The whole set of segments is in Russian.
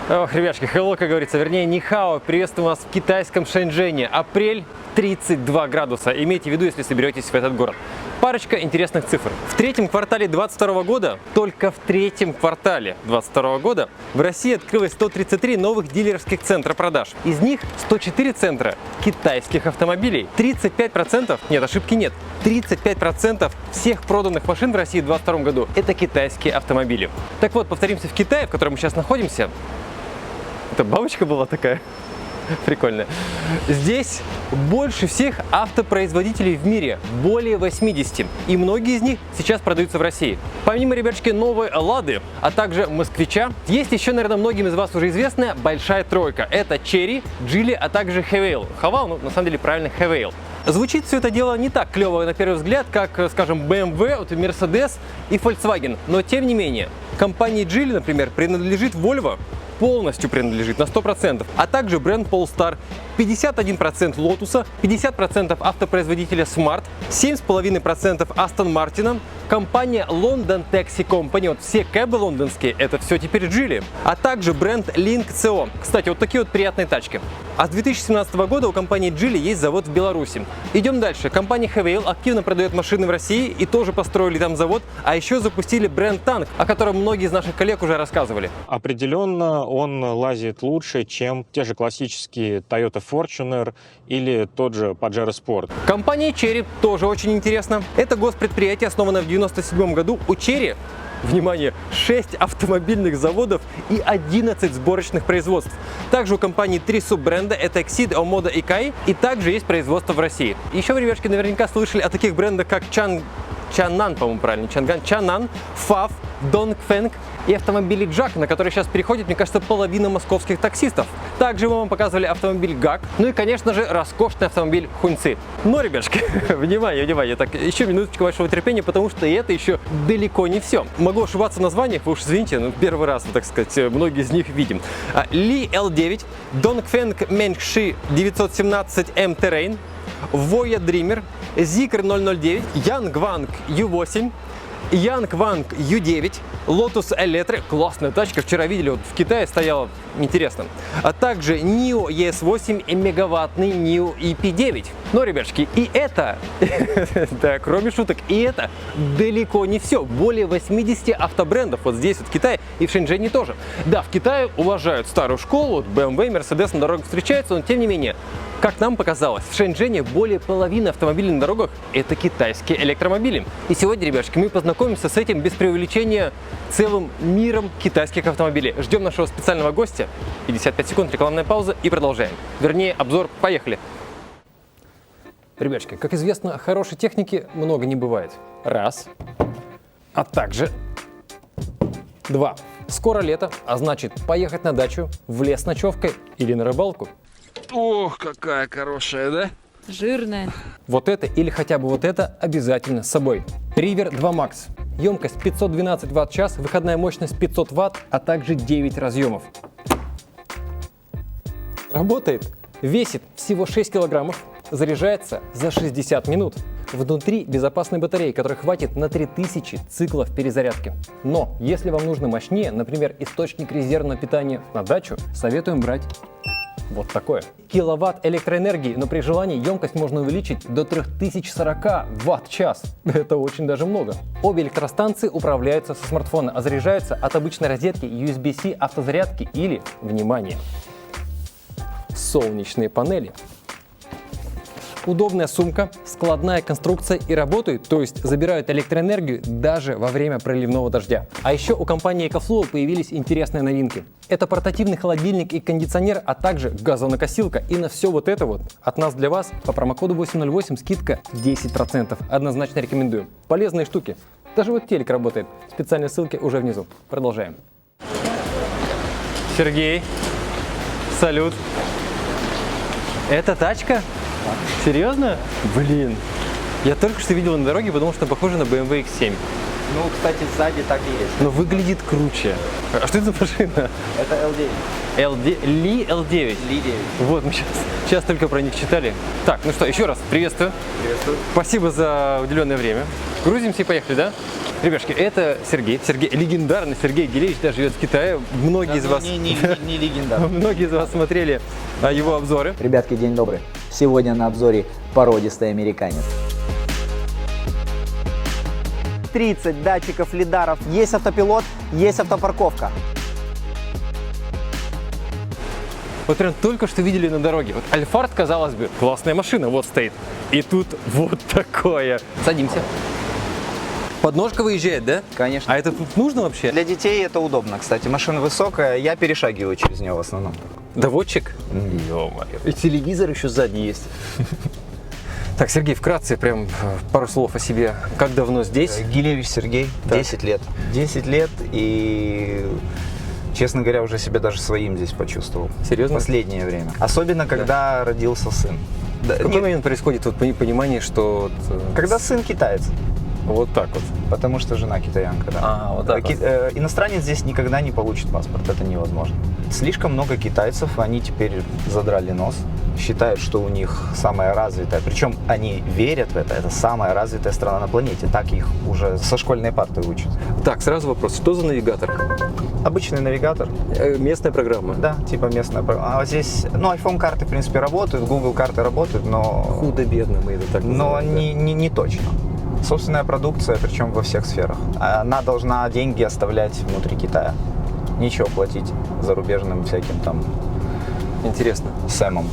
Ох, ребятки, hello, как говорится, вернее, нихао. Приветствую вас в китайском Шэньчжэне. Апрель, 32 градуса. Имейте в виду, если соберетесь в этот город. Парочка интересных цифр. В третьем квартале 2022 года, только в третьем квартале 2022 года, в России открылось 133 новых дилерских центра продаж. Из них 104 центра китайских автомобилей. 35%, нет, ошибки нет, 35% всех проданных машин в России в 2022 году – это китайские автомобили. Так вот, повторимся, в Китае, в котором мы сейчас находимся, это бабочка была такая. Прикольно. Здесь больше всех автопроизводителей в мире, более 80. И многие из них сейчас продаются в России. Помимо, ребятушки, новой Лады, а также Москвича, есть еще, наверное, многим из вас уже известная большая тройка. Это Chery, Geely, а также Haval. Haval, ну, на самом деле, правильно, Haval. Звучит все это дело не так клево на первый взгляд, как, скажем, BMW, вот Mercedes и Volkswagen. Но, тем не менее, компании Geely, например, принадлежит Volvo, полностью принадлежит на 100%, а также бренд Polestar, 51% Lotus, 50% автопроизводителя Smart, 7,5% Aston Martin, компания London Taxi Company, вот все кэбы лондонские, это все теперь Geely, а также бренд Link CO. Кстати, вот такие вот приятные тачки. А с 2017 года у компании Geely есть завод в Беларуси. Идем дальше. Компания Haval активно продает машины в России и тоже построили там завод, а еще запустили бренд Tank, о котором многие из наших коллег уже рассказывали. Определенно он лазит лучше, чем те же классические Toyota Fortuner или тот же Pajero Sport. Компания Chery тоже очень интересно. Это госпредприятие, основанное в 1997 году. У Chery, внимание, 6 автомобильных заводов и 11 сборочных производств. Также у компании 3 суббренда, это Exceed, Omoda и Kai, и также есть производство в России. Еще вы, ребятки, наверняка слышали о таких брендах, как Changan, по-моему, правильно, Changan, Pfaff, Dongfeng и автомобили Jack, на которые сейчас переходит, мне кажется, половина московских таксистов. Также мы вам показывали автомобиль GAC, ну и, конечно же, роскошный автомобиль Хуньци. Но, ребятушки, внимание, внимание, так, еще минуточку вашего терпения, потому что это еще далеко не все. Могу ошибаться в названиях, вы уж извините, но первый раз, так сказать, многие из них видим. Li L9, Dongfeng Mengshi 917M Terrain, Voya Dreamer, Zeekr 009, Yangwang U8, Yangwang U9, Lotus Eletre, классная тачка, вчера видели, вот в Китае стояла, интересно. А также NIO ES8 и мегаваттный NIO EP9. Но, ребятушки, и это, да, кроме шуток, и это далеко не все. Более 80 автобрендов вот здесь, вот в Китае, и в Шэньчжэне тоже. Да, в Китае уважают старую школу, вот BMW, Mercedes на дорогах встречаются, но тем не менее, как нам показалось, в Шэньчжэне более половины автомобилей на дорогах – это китайские электромобили. И сегодня, ребятушки, мы познакомимся с этим без преувеличения целым миром китайских автомобилей. Ждем нашего специального гостя. 55 секунд, рекламная пауза и продолжаем. Вернее, обзор. Поехали! Ребятушки, как известно, хорошей техники много не бывает. Раз. А также два. Скоро лето, а значит поехать на дачу, в лес с ночевкой или на рыбалку. Ох, какая хорошая, да? Жирная. Вот это или хотя бы вот это обязательно с собой. River 2 Max. Емкость 512 Вт-час, выходная мощность 500 Вт, а также 9 разъемов. Работает. Весит всего 6 килограммов. Заряжается за 60 минут. Внутри безопасной батареи, которой хватит на 3000 циклов перезарядки. Но если вам нужно мощнее, например, источник резервного питания на дачу, советуем брать вот такое. Киловатт электроэнергии, но при желании емкость можно увеличить до 3040 Вт-час. Это очень даже много. Обе электростанции управляются со смартфона, а заряжаются от обычной розетки USB-C автозарядки или, внимание, солнечные панели. Удобная сумка, складная конструкция и работают, то есть забирают электроэнергию даже во время проливного дождя. А еще у компании EcoFlow появились интересные новинки. Это портативный холодильник и кондиционер, а также газонокосилка. И на все вот это вот от нас для вас по промокоду 808 скидка 10%. Однозначно рекомендую. Полезные штуки. Даже вот телек работает. Специальные ссылки уже внизу. Продолжаем. Сергей, салют. Это тачка? Серьезно? Блин. Я только что видел на дороге, потому что похоже на BMW X7. Ну, кстати, сзади так и есть. Но выглядит круче. А что это за машина? Это L9. Ли L9. Ли-9. Вот, мы сейчас только про них читали. Так, ну что, еще раз приветствую. Приветствую. Спасибо за уделенное время. Грузимся и поехали, да? Ребяшки, это Сергей. Сергей, легендарный Сергей Гелевич, даже живет в Китае. Многие из вас... Не легендарный. Многие из вас смотрели его обзоры. Ребятки, день добрый. Сегодня на обзоре породистый американец. 30 датчиков лидаров, есть автопилот, есть автопарковка. Вот прям только что видели на дороге. Вот Альфард, казалось бы, классная машина, вот стоит. И тут вот такое. Садимся. Подножка выезжает, да? Конечно. А это тут нужно вообще? Для детей это удобно, кстати. Машина высокая, я перешагиваю через нее в основном. Доводчик? Ё-моё. И телевизор еще сзади есть. Так, Сергей, вкратце прям пару слов о себе. Как давно здесь? Гилевич Сергей, Так. 10 лет. 10 лет и, честно говоря, уже себя даже своим здесь почувствовал. Серьезно? Последнее время. Особенно, когда родился сын. Да, В какой не- момент происходит вот понимание, что Когда сын китаец, вот так вот? потому что жена китаянка, да. А, вот так вот. Иностранец здесь никогда не получит паспорт, это невозможно. Слишком много китайцев, они теперь задрали нос, считают, что у них самая развитая, причем они верят в это самая развитая страна на планете, так их уже со школьной парты учат. Так, сразу вопрос. Что за навигатор? Обычный навигатор, Местная программа. да, типа местная программа. А вот здесь, ну, iPhone карты, в принципе, работают, Google карты работают, но Худо-бедно мы это так но называем, да. не точно. Собственная продукция, причем во всех сферах. Она должна деньги оставлять внутри Китая. Нечего платить зарубежным всяким там Интересно. Сэмом.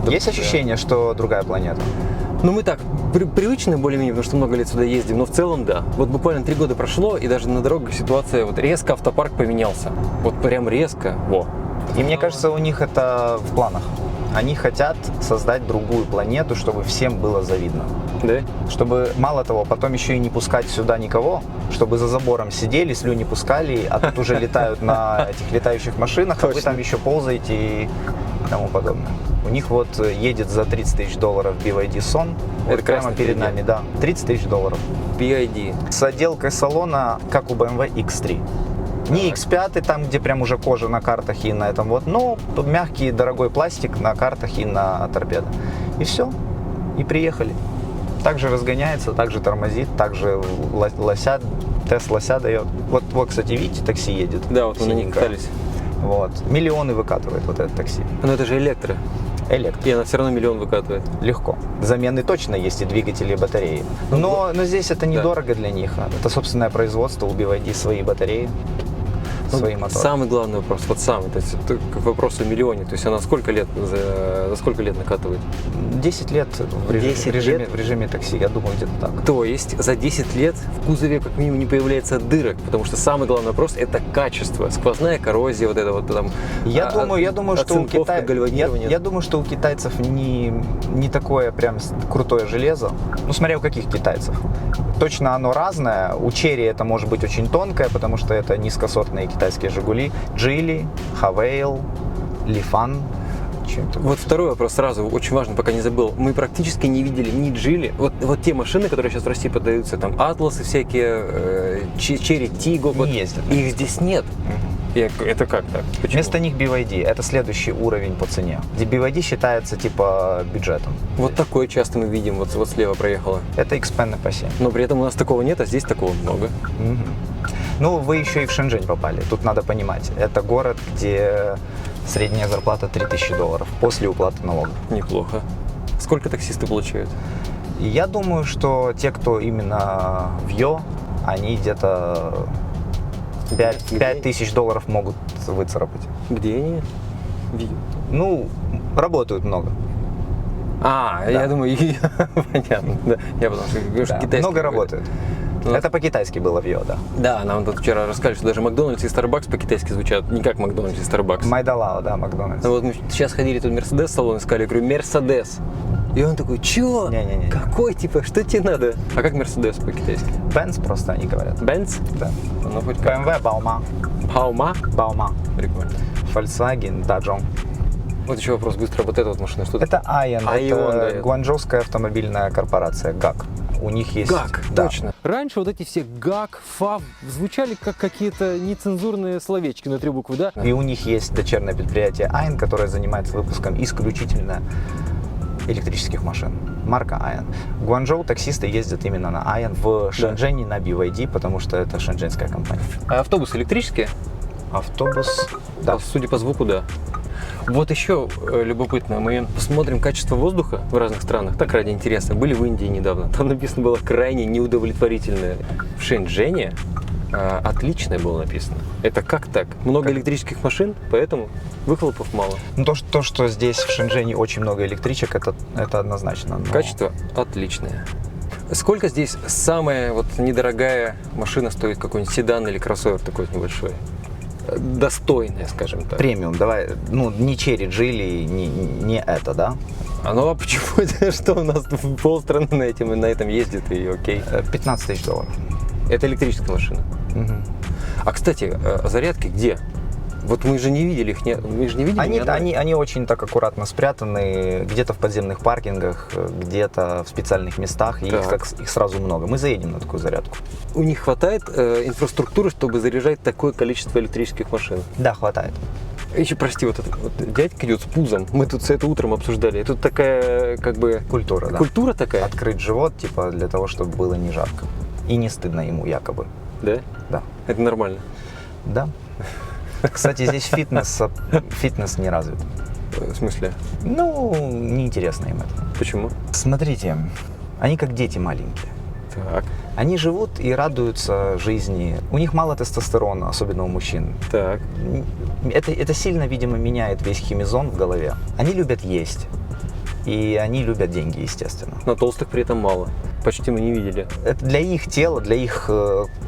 Да, Есть да. ощущение, что другая планета? Ну, мы так, привычны более-менее, потому что много лет сюда ездим, но в целом, да. Вот буквально 3 года прошло, и даже на дорогах ситуация, вот резко автопарк поменялся. Вот прям резко. Во. И мне кажется, у них это в планах. Они хотят создать другую планету, чтобы всем было завидно. Да? Чтобы, мало того, потом еще и не пускать сюда никого, чтобы за забором сидели, слюни пускали, а тут уже летают на этих летающих машинах, а вы Точно. там еще ползаете и тому подобное. У них вот едет за 30 тысяч долларов BYD Son, Это вот прямо красный перед впереди. нами, да, 30 тысяч долларов. BID. С отделкой салона, как у BMW X3. Не X5, там, где прям уже кожа на картах и на этом вот, но тут мягкий дорогой пластик на картах и на торпедо. И все, и приехали. Также разгоняется, также тормозит, также лося, тест лося дает. Вот, кстати, видите, такси едет. Да, вот мы на них синенькое. катались. Вот. Миллионы выкатывает вот это такси. Но это же электро. Электро. И она все равно миллион выкатывает. Легко. Замены точно есть и двигатели, и батареи. Но здесь это недорого для них. Это собственное производство, у BYD свои батареи, свои моторы. Самый главный вопрос, вот самый, то есть это к вопросу о миллионе, то есть она сколько лет, за сколько лет накатывает? 10 лет в режиме, 10 в режиме, лет? в режиме такси, я думаю, где-то так. То есть за 10 лет в кузове как минимум не появляется дырок, потому что самый главный вопрос это качество, сквозная коррозия, вот это вот там. Я думаю, что у оцинковка, гальванирование. я думаю, что у китайцев не такое прям крутое железо. Ну, смотря у каких китайцев. Точно оно разное. У Черри это может быть очень тонкое, потому что это низкосортные китайские Жигули. Джили, Хавейл, Лифан. Что-то. Вот второй вопрос сразу, очень важно, пока не забыл. Мы практически не видели ни Джили. Вот те машины, которые сейчас в России продаются, там Атласы всякие, Черри Тиго, вот, ездят. их здесь нет. Это как так? Почему? Вместо них BYD. Это следующий уровень по цене. Где BYD считается типа бюджетом. Вот такое часто мы видим, вот слева проехала. Это Xpeng по 7. Но при этом у нас такого нет, а здесь такого много. Ну, вы еще и в Шэньчжэнь попали. Тут надо понимать. Это город, где средняя зарплата 3000 долларов после уплаты налогов. Неплохо. Сколько таксисты получают? И я думаю, что те, кто именно в Йо, они где-то 5000 долларов могут выцарапать. Где они? Видео. Ну, работают много. Я думаю, понятно. Да. Я потому что говорю, что Да, китайский много какой-то. работают. Ну, Это по-китайски было в Йо, да. Да, нам тут вчера рассказали, что даже Макдональдс и Starbucks по-китайски звучат, не как Макдональдс и Starbucks. Майдалао, да, Макдональдс. Ну вот мы сейчас ходили тут Мерседес салон искали, я говорю, Мерседес. И он такой, чё? Не-не-не. Какой, типа, что тебе надо? А как Мерседес по-китайски? Бенц просто они говорят. Бенц? Да. Ну хоть как. BMW, Баума. Хаума? Баума. Прикольно. Volkswagen, Dajong. Вот еще вопрос быстро. Вот эта вот машина, что Это Aion, Aion, это да. гуанчжоуская автомобильная корпорация, ГАК. У них есть... ГАК, да. точно. Раньше вот эти все ГАК, ФАВ звучали как какие-то нецензурные словечки на 3 буквы, да? И у них есть дочернее предприятие Aion, которое занимается выпуском исключительно электрических машин. Марка Aion. В Гуанчжоу таксисты ездят именно на Aion, в Шэньчжэне на BYD, потому что это шэньчжэнская компания. А автобусы электрические? Автобус, да. Судя по звуку, да. Вот еще любопытно, мы посмотрим качество воздуха в разных странах, так ради интереса. Были в Индии недавно, там написано было крайне неудовлетворительное. В Шэньчжэне отличное было написано. Это как так? Много электрических машин, поэтому выхлопов мало. Ну, то, что здесь в Шэньчжэне очень много электричек, это однозначно. Но... Качество отличное. Сколько здесь самая вот недорогая машина стоит, какой-нибудь седан или кроссовер такой вот небольшой? Достойная, скажем так. Премиум, давай, ну, не Черри Джили, не это, да? А ну а почему это? Что у нас полстраны на этом ездит и окей? 15 тысяч долларов. Это электрическая машина. Мгм. А кстати, зарядки где? Вот мы же не видели их, мы же не видели ни одной. Они очень так аккуратно спрятаны, где-то в подземных паркингах, где-то в специальных местах, и их сразу много. Мы заедем на такую зарядку. У них хватает инфраструктуры, чтобы заряжать такое количество электрических машин? Да, хватает. Еще, прости, вот этот вот дядька идет с пузом. Мы тут это утром обсуждали. Тут такая, как бы... Культура, да. Культура такая? Открыть живот, типа, для того, чтобы было не жарко. И не стыдно ему, якобы. Да? Да. Это нормально? Да. Кстати, здесь фитнес не развит. В смысле? Ну, неинтересно им это. Почему? Смотрите, они как дети маленькие. Так, Они живут и радуются жизни. У них мало тестостерона, особенно у мужчин. так. Это сильно, видимо, меняет весь химизон в голове. Они любят есть. И они любят деньги, естественно. Но толстых при этом мало. Почти мы не видели. Это для их тела, для их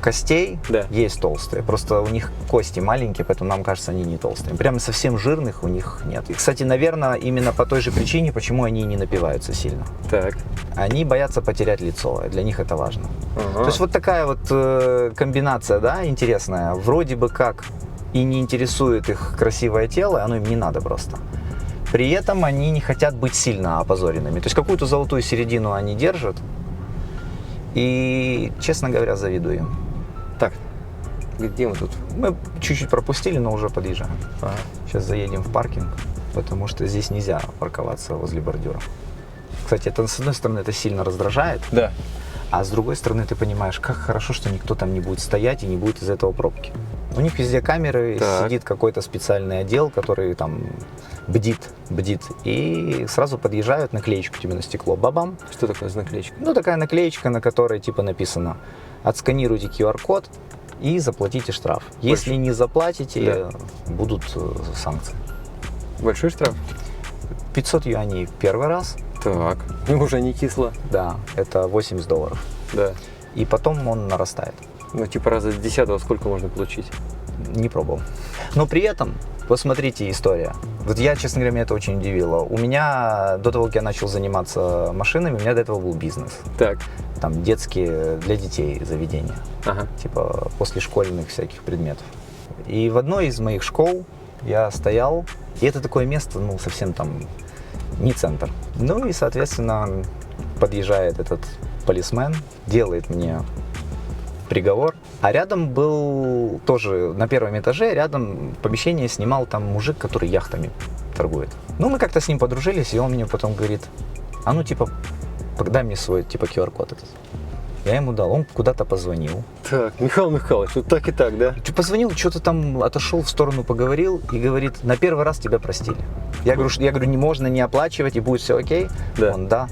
костей Да. есть толстые. Просто у них кости маленькие, поэтому нам кажется, они не толстые. Прямо совсем жирных у них нет. И, кстати, наверное, именно по той же причине, почему они не напиваются сильно. Так. Они боятся потерять лицо, и для них это важно. Ага. То есть вот такая вот комбинация, да, интересная. Вроде бы как и не интересует их красивое тело, оно им не надо просто. При этом они не хотят быть сильно опозоренными. То есть какую-то золотую середину они держат. И, честно говоря, завидую им. Так, где мы тут? Мы чуть-чуть пропустили, но уже подъезжаем. Ага. Сейчас заедем в паркинг, потому что здесь нельзя парковаться возле бордюра. Кстати, это, с одной стороны, это сильно раздражает, Да. а с другой стороны, ты понимаешь, как хорошо, что никто там не будет стоять и не будет из этого пробки. У них везде камеры, Так. сидит какой-то специальный отдел, который там бдит, и сразу подъезжают, наклеечку тебе на стекло, бабам. Что такое за наклеечка? Ну, такая наклеечка, на которой типа написано: отсканируйте QR-код и заплатите штраф. Если не заплатите, будут санкции. Большой штраф? 500 юаней первый раз, Так. Ну, уже не кисло. да, это $80. Да. И потом он нарастает. Ну, типа раза с 10-го сколько можно получить? Не пробовал. Но при этом, посмотрите, история. Вот я, честно говоря, меня это очень удивило. У меня, до того, как я начал заниматься машинами, у меня до этого был бизнес. Так. Там детские, для детей заведения. Ага. Типа после школьных всяких предметов. И в одной из моих школ я стоял, и это такое место, ну, совсем там не центр. Ну и, соответственно, подъезжает этот полисмен, делает мне приговор. А рядом был тоже, на первом этаже, рядом помещение снимал там мужик, который яхтами торгует. Ну, мы как-то с ним подружились, и он мне потом говорит: а ну, типа, дай мне свой, типа, QR-код этот. Я ему дал, он куда-то позвонил. Так, Михаил Михайлович, вот так и так, да? Позвонил, что-то там отошел в сторону, поговорил и говорит: на первый раз тебя простили. Я говорю, не можно не оплачивать, и будет все окей? Да. Он: да.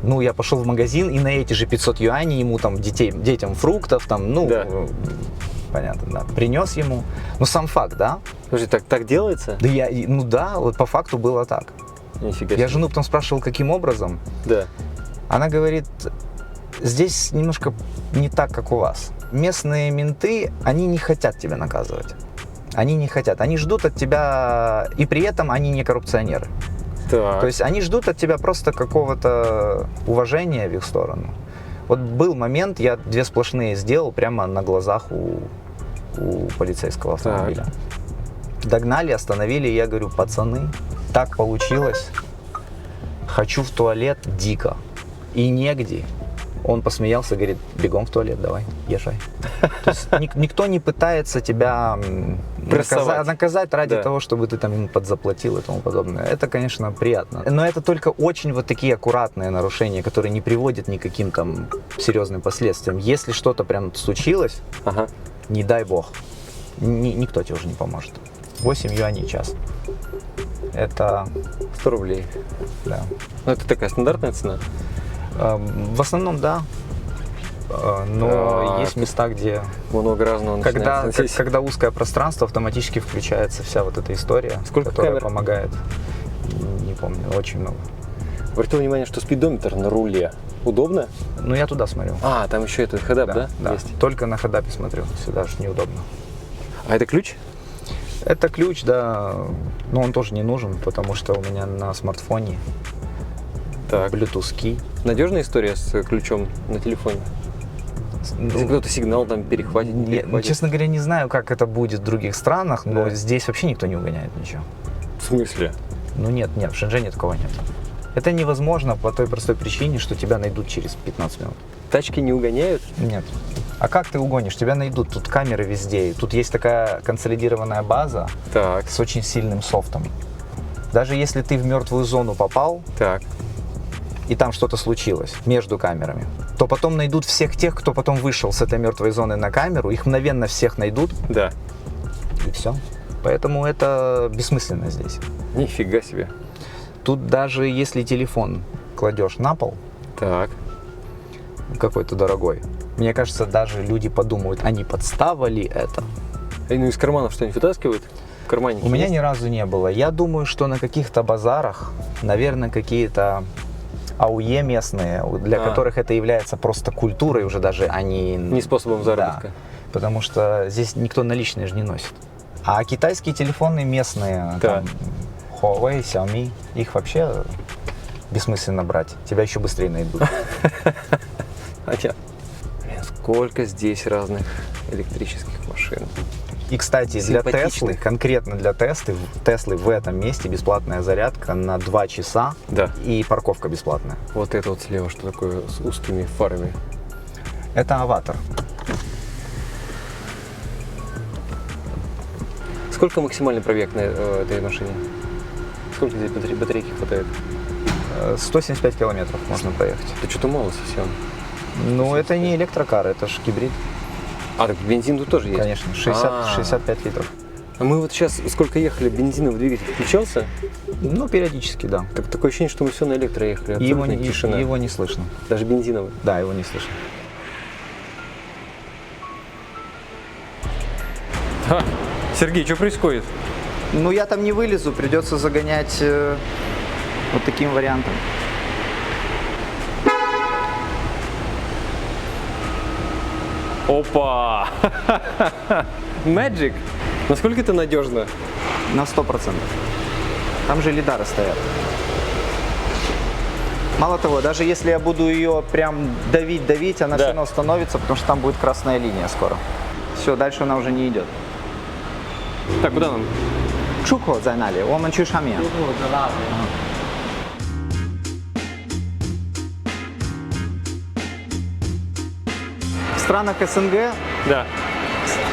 Ну, я пошел в магазин, и на эти же 500 юаней ему там детям фруктов, там, ну, Да. Понятно, да. Принес ему. Ну, сам факт, да? Слушай, так делается? Да ну да, вот по факту было так. Нифига Я себе. жену потом спрашивал, каким образом. Да. Она говорит: здесь немножко не так, как у вас. Местные менты, они не хотят тебя наказывать. Они не хотят. Они ждут от тебя, и при этом они не коррупционеры. Так. То есть они ждут от тебя просто какого-то уважения в их сторону. Вот был момент, я 2 сплошные сделал прямо на глазах у полицейского автомобиля. Догнали, остановили, я говорю, пацаны, так получилось, хочу в туалет дико, и негде. Он посмеялся, говорит, бегом в туалет, давай, езжай. То есть никто не пытается тебя наказать ради того, чтобы ты там ему подзаплатил и тому подобное. Это, конечно, приятно. Но это только очень вот такие аккуратные нарушения, которые не приводят ни к каким там серьезным последствиям. Если что-то прям случилось, не дай бог, никто тебе уже не поможет. 8 юаней в час. Это 100 рублей. да. Ну, это такая стандартная цена? В основном, да. Но есть места, где Много разного начинается. когда узкое пространство, автоматически включается вся вот эта история, Сколько которая камер? помогает. Не помню, очень много. Обратил внимание, что спидометр на руле. Удобно? Ну, я туда смотрю. А, там еще это хедап, да? Да. Есть. Только на хедапе смотрю, сюда же неудобно. А это ключ? Это ключ, да, но он тоже не нужен, потому что у меня на смартфоне Так. Bluetooth key. Надежная история с ключом на телефоне? Если кто-то сигнал там перехватит, не Я, перехватит. честно говоря, не знаю, как это будет в других странах, но Да. здесь вообще никто не угоняет ничего. В смысле? Ну нет, в Шэньчжэне такого нет. Это невозможно по той простой причине, что тебя найдут через 15 минут. Тачки не угоняют? Нет. А как ты угонишь? Тебя найдут, тут камеры везде. И тут есть такая консолидированная база Так, с очень сильным софтом. Даже если ты в мертвую зону попал, так. и там что-то случилось между камерами, то потом найдут всех тех, кто потом вышел с этой мертвой зоны на камеру, их мгновенно всех найдут, Да. и все. Поэтому это бессмысленно здесь. Нифига себе. Тут даже если телефон кладешь на пол, Так. какой-то дорогой, мне кажется, даже люди подумают, а не подстава ли это? Ну, из карманов что-нибудь вытаскивают? В кармане У меня есть? ни разу не было. Я думаю, что на каких-то базарах, наверное, какие-то АУЕ местные, для которых это является просто культурой уже даже, а Не способом заработка. Да, потому что здесь никто наличные же не носит. А китайские телефоны местные, Да. там, Huawei, Xiaomi, их вообще бессмысленно брать. Тебя еще быстрее найдут. Хотя, блин, сколько здесь разных электрических машин. И, кстати, для Симпатичных. Теслы, конкретно для Теслы в этом месте бесплатная зарядка на 2 часа Да. и парковка бесплатная. Вот это вот слева, что такое с узкими фарами. Это аватар. Сколько максимальный пробег на этой машине? Сколько здесь батарейки хватает? 175 километров можно проехать. Это что-то мало совсем. Ну, это не электрокар, это ж гибрид. А, так бензин тут тоже есть? Конечно, А. 65 литров. А мы вот сейчас, сколько ехали, бензиновый двигатель включался, Ну, периодически, да. так такое ощущение, что мы все на электро ехали. И его, Абсолютная тишина. его не слышно. Даже бензиновый. Да, его не слышно. Сергей, что происходит? Ну, я там не вылезу, придется загонять вот таким вариантом. Опа! Magic! Насколько это надежно? На 100%. Там же лидары стоят. Мало того, даже если я буду ее прям давить, она Да. все равно остановится, потому что там будет красная линия скоро. Все, дальше она уже не идет. Так, куда нам? 出口在那里，我们去上面。В странах СНГ Да.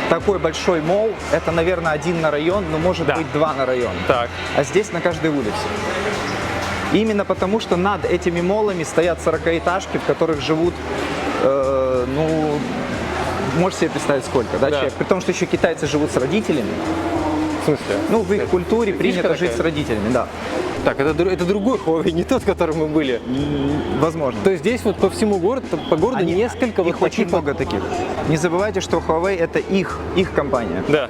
такой большой мол, это, наверное, один на район, но может Да. быть 2 на район. Так. А здесь на каждой улице. Именно потому, что над этими молами стоят 40-этажки, в которых живут, ну, можешь себе представить сколько, да, Да. человек? При том, что еще китайцы живут с родителями. В смысле? Ну, в их культуре Фишка принято такая. жить с родителями, да. Так, это другой Huawei, не тот, в котором мы были. Возможно. То есть здесь вот по всему городу, по городу Они- несколько их вот очень таких много таких. Не забывайте, что Huawei это их компания. Да.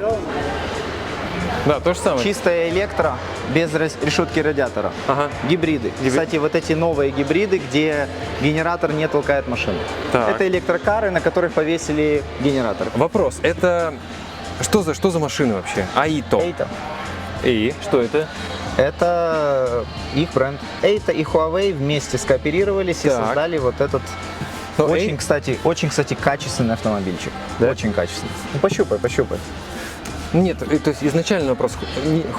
Да, то же самое. Чистая электро, без решетки радиатора. Ага. Гибриды. Кстати, вот эти новые гибриды, где генератор не толкает машину. Так. Это электрокары, на которых повесили генератор. Вопрос, это что за машины вообще? Аито. Эйта. И что это? Это их бренд. Эйта и Huawei вместе скооперировались и Так. создали вот этот Но очень, Эй- кстати, качественный автомобильчик. Да? Очень качественный. Ну, пощупай. Нет, то есть изначально вопрос.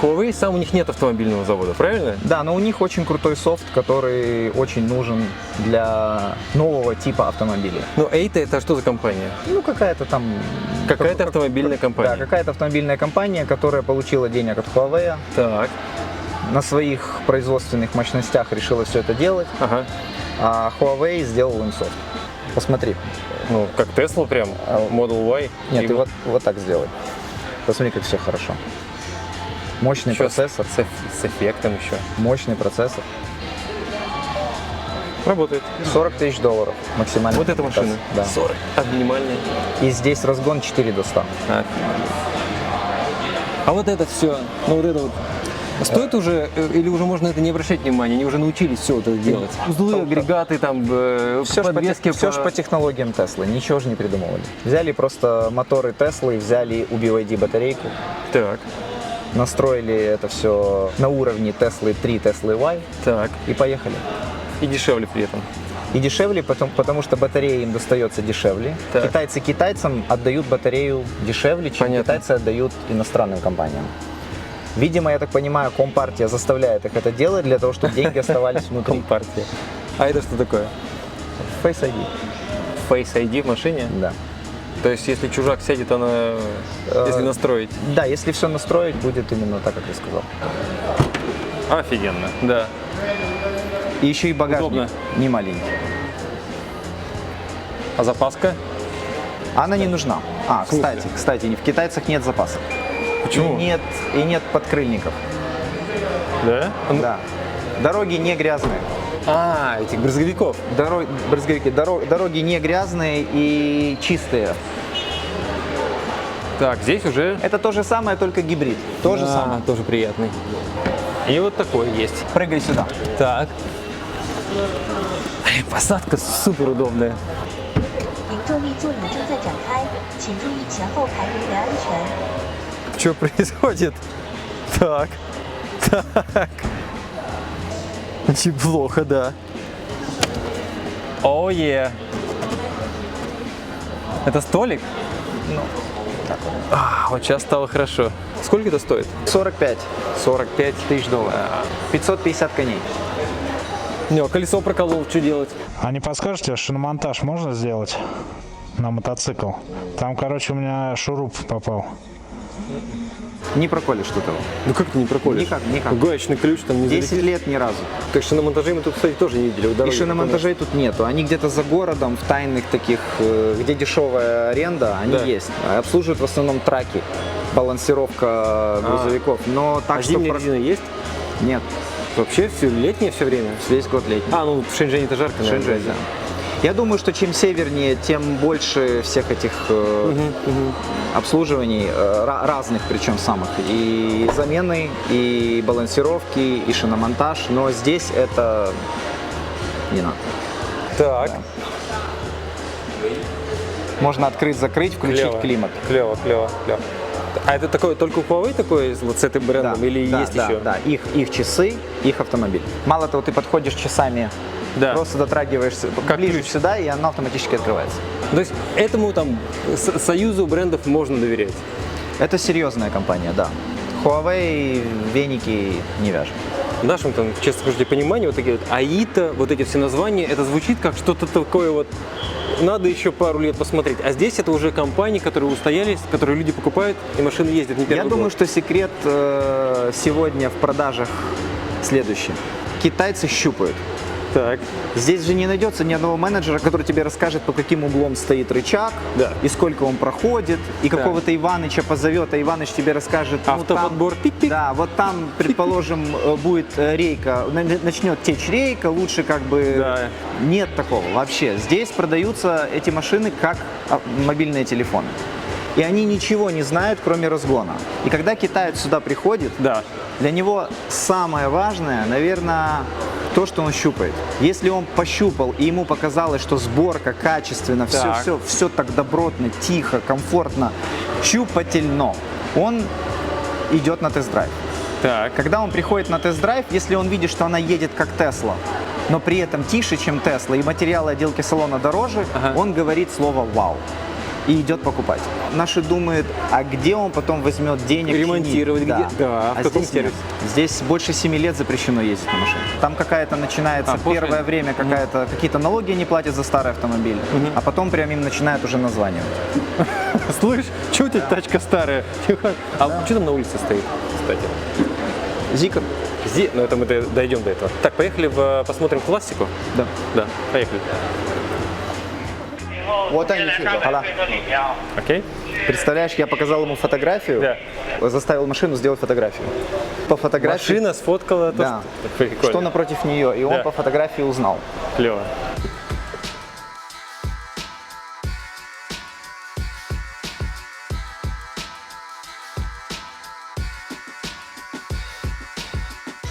Huawei сам у них нет автомобильного завода, правильно? Да, но у них очень крутой софт, который очень нужен для нового типа автомобиля. Но Eita это что за компания? Ну, какая-то там... Какая-то автомобильная компания. Да, какая-то автомобильная компания, которая получила денег от Huawei, Так, на своих производственных мощностях решила все это делать, ага. а Huawei сделал им софт. Посмотри. Ну, как Tesla прям, Model Y. Нет, И ты вот так сделай. Посмотри, как все хорошо. Мощный ещё процессор. с эффектом еще. Мощный процессор. Работает. $40 тысяч максимально. Вот эта машина? Да. 40. А минимальная? И здесь разгон 4 до 100. А вот это все, ну вот это вот. Стоит уже, или уже можно это не обращать внимания, они уже научились все это делать? Узлы, агрегаты, там, подвески. Все же по технологиям Теслы, ничего же не придумывали. Взяли просто моторы Теслы, взяли у BYD батарейку, Так, настроили это все на уровне Теслы 3, Теслы Y так. и поехали. И дешевле при этом. И дешевле, потому что батарея им достается дешевле. Так. Китайцы китайцам отдают батарею дешевле, чем Понятно. китайцы отдают иностранным компаниям. Видимо, я так понимаю, Компартия заставляет их это делать для того, чтобы деньги оставались внутри. Компартия. А это что такое? Face ID. Face ID в машине? Да. То есть, если чужак сядет, она, если настроить. Да, если все настроить, будет именно так, как я сказал. Офигенно, да. И еще и багажник Удобно. не маленький. А запаска? Она не нужна. В смысле? Кстати, в китайцах нет запасов. Почему? И нет подкрыльников. Да? Да. Дороги не грязные. А, этих брызговиков. Дороги не грязные и чистые. Так, здесь уже... Это то же самое, только гибрид. То же самое. Тоже приятный. И вот такой есть. Прыгай сюда. Так. Посадка супер удобная. 您坐立座椅正在展开，请注意前后排人员安全。 Что происходит? Так. Так. Неплохо, да. Ое. Это столик? Ну, Вот сейчас стало хорошо. Сколько это стоит? 45 45 тысяч долларов. 550 коней. Не, колесо проколол, что делать? А не подскажете, шиномонтаж можно сделать на мотоцикл? Там, короче, у меня шуруп попал. Не проколешь тут его. Ну как ты не проколешь? Никак. Гаечный ключ там не 10 залетит. лет ни разу. Так шиномонтажей мы тут, кстати, тоже не видели. У И дороги шиномонтажей тут нету. Они где-то за городом, в тайных таких, где дешевая аренда, они Да. есть. Обслуживают в основном траки, балансировка грузовиков. Но так А что... зимняя резина есть? Нет, Вообще все летнее все время? весь год летний. А, ну в Шэньчжэне-то жарко, наверное. Шэньчжэнь, да. Я думаю, что чем севернее, тем больше всех этих обслуживаний, разных причем самых. И замены, и балансировки, и шиномонтаж. Но здесь это не надо. Так. Можно открыть-закрыть, включить климат. Клево. А это такое, только у Huawei такое, вот с этим брендом, или да, есть да, еще? Да, их часы, их автомобиль. Мало того, ты подходишь часами, Да. просто дотрагиваешься Как ближе ключ. сюда, и она автоматически открывается. То есть этому там союзу брендов можно доверять? Это серьезная компания, да. Huawei веники не вяжет. В нашем, там, честно скажу, понимании, вот такие вот Аита, вот эти все названия, это звучит как что-то такое вот, надо еще пару лет посмотреть. А здесь это уже компании, которые устоялись, которые люди покупают, и машины ездят не первый Я год. думаю, что секрет сегодня в продажах следующий. Китайцы щупают. Так. Здесь же не найдется ни одного менеджера, который тебе расскажет, по каким углом стоит рычаг, Да. и сколько он проходит, и Да. какого-то Иваныча позовет, а Иваныч тебе расскажет, ну, Автоподбор, там, пик-пик. да, вот там, предположим, будет рейка, начнет течь рейка, лучше как бы Да. нет такого вообще. Здесь продаются эти машины как мобильные телефоны. И они ничего не знают, кроме разгона. И когда китаец сюда приходит, Да. для него самое важное, наверное, то, что он щупает. Если он пощупал и ему показалось, что сборка качественно, Так. все так добротно, тихо, комфортно, щупательно, он идет на тест-драйв. Так. Когда он приходит на тест-драйв, если он видит, что она едет как Тесла, но при этом тише, чем Тесла, и материалы отделки салона дороже, Ага. он говорит слово «вау». и идет покупать. Наши думают, а где он потом возьмет денег? Ремонтировать чинить? где? Да, в а каком здесь нет. сервисе? Здесь больше 7 лет запрещено ездить на машине. Там какая-то начинается после? первое время, какие-то налоги они платят за старый автомобиль, а потом прям им начинают уже названивать. Слышь, что у тебя тачка старая? А что там на улице стоит, кстати? Зикр? Ну это мы дойдем до этого. Так, поехали посмотрим классику? Да. Да, поехали. Вот они, Хала. Окей? Представляешь, я показал ему фотографию, заставил машину сделать фотографию. По фотографии... Машина сфоткала то, Да. Прикольно. Что напротив нее, и он Да. по фотографии узнал. Клево.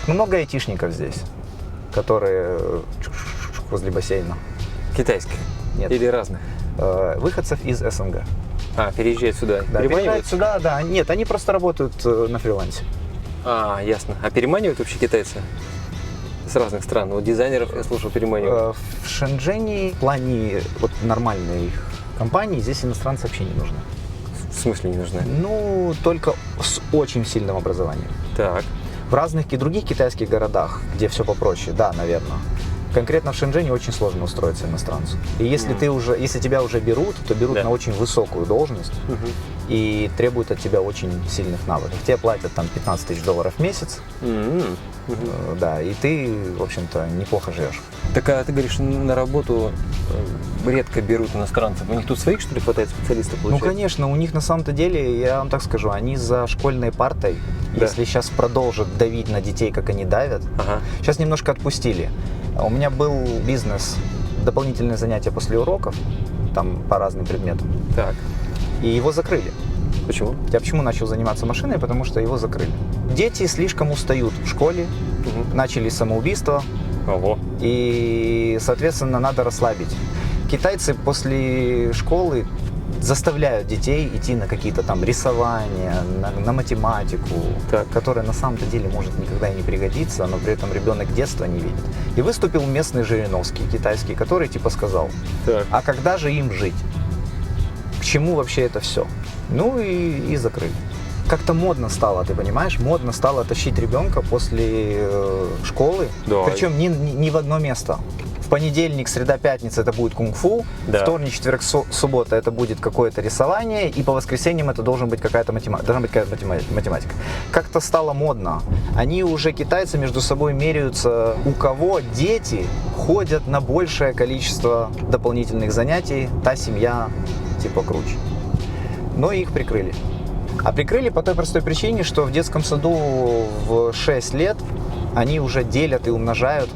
Много айтишников здесь, которые возле бассейна. Китайских? Нет. Или разных? Выходцев из СНГ. А, переезжают сюда. Да, Переманивают? переезжают сюда, да. Нет, они просто работают на фрилансе. А, ясно. А переманивают вообще китайцы? С разных стран. Вот дизайнеров, я слушал, переманивают. В Шэньчжэне в плане вот, нормальной компании здесь иностранцы вообще не нужны. В смысле не нужны? Ну, только с очень сильным образованием. Так. В разных других китайских городах, где все попроще, да, наверное. Конкретно в Шэньчжэне очень сложно устроиться иностранцу. И если если тебя уже берут, то берут на очень высокую должность и требуют от тебя очень сильных навыков. Тебе платят там $15 тысяч в месяц, да, и ты, в общем-то, неплохо живешь. Так, а ты говоришь, на работу редко берут иностранцев. У них тут своих, что ли, хватает специалистов, Ну, получается? конечно, у них на самом-то деле, я вам так скажу, они за школьной партой, если сейчас продолжат давить на детей, как они давят, сейчас немножко отпустили. У меня был бизнес, дополнительные занятия после уроков, там по разным предметам, Так. и его закрыли. Почему? Я почему начал заниматься машиной? Потому что его закрыли. Дети слишком устают в школе, начали самоубийство, Ого. и, соответственно, надо расслабить. Китайцы после школы заставляют детей идти на какие-то там рисования, на математику, которая на самом-то деле может никогда и не пригодиться, но при этом ребенок детства не видит. И выступил местный Жириновский, китайский, который типа сказал, а когда же им жить? К чему вообще это все? Ну и закрыли. Как-то модно стало, ты понимаешь? Модно стало тащить ребенка после школы, причем не в одно место. В понедельник, среда, пятница это будет кунг-фу, вторник, четверг, суббота это будет какое-то рисование, и по воскресеньям это должна быть какая-то математика. Как-то стало модно. Они уже, китайцы, между собой меряются, у кого дети ходят на большее количество дополнительных занятий, та семья типа круче. Но их прикрыли. А прикрыли по той простой причине, что в детском саду в 6 лет они уже делят и умножают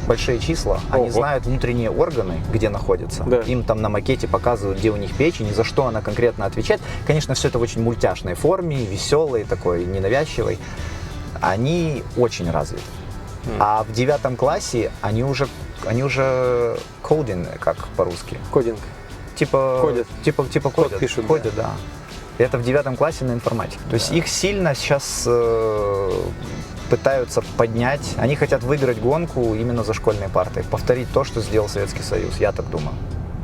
большие числа. Они знают внутренние органы, где находятся. Им там на макете показывают, где у них печень и за что она конкретно отвечает. Конечно, все это в очень мультяшной форме, веселой, такой ненавязчивой. Они очень развиты. А в 9 классе они уже кодинг, как по-русски. Кодинг. Кодят. Типа кодят. Пишут, кодят, да. Это в 9 классе на информатике. То есть их сильно сейчас пытаются поднять. Они хотят выиграть гонку именно за школьной партой. Повторить то, что сделал Советский Союз, я так думаю.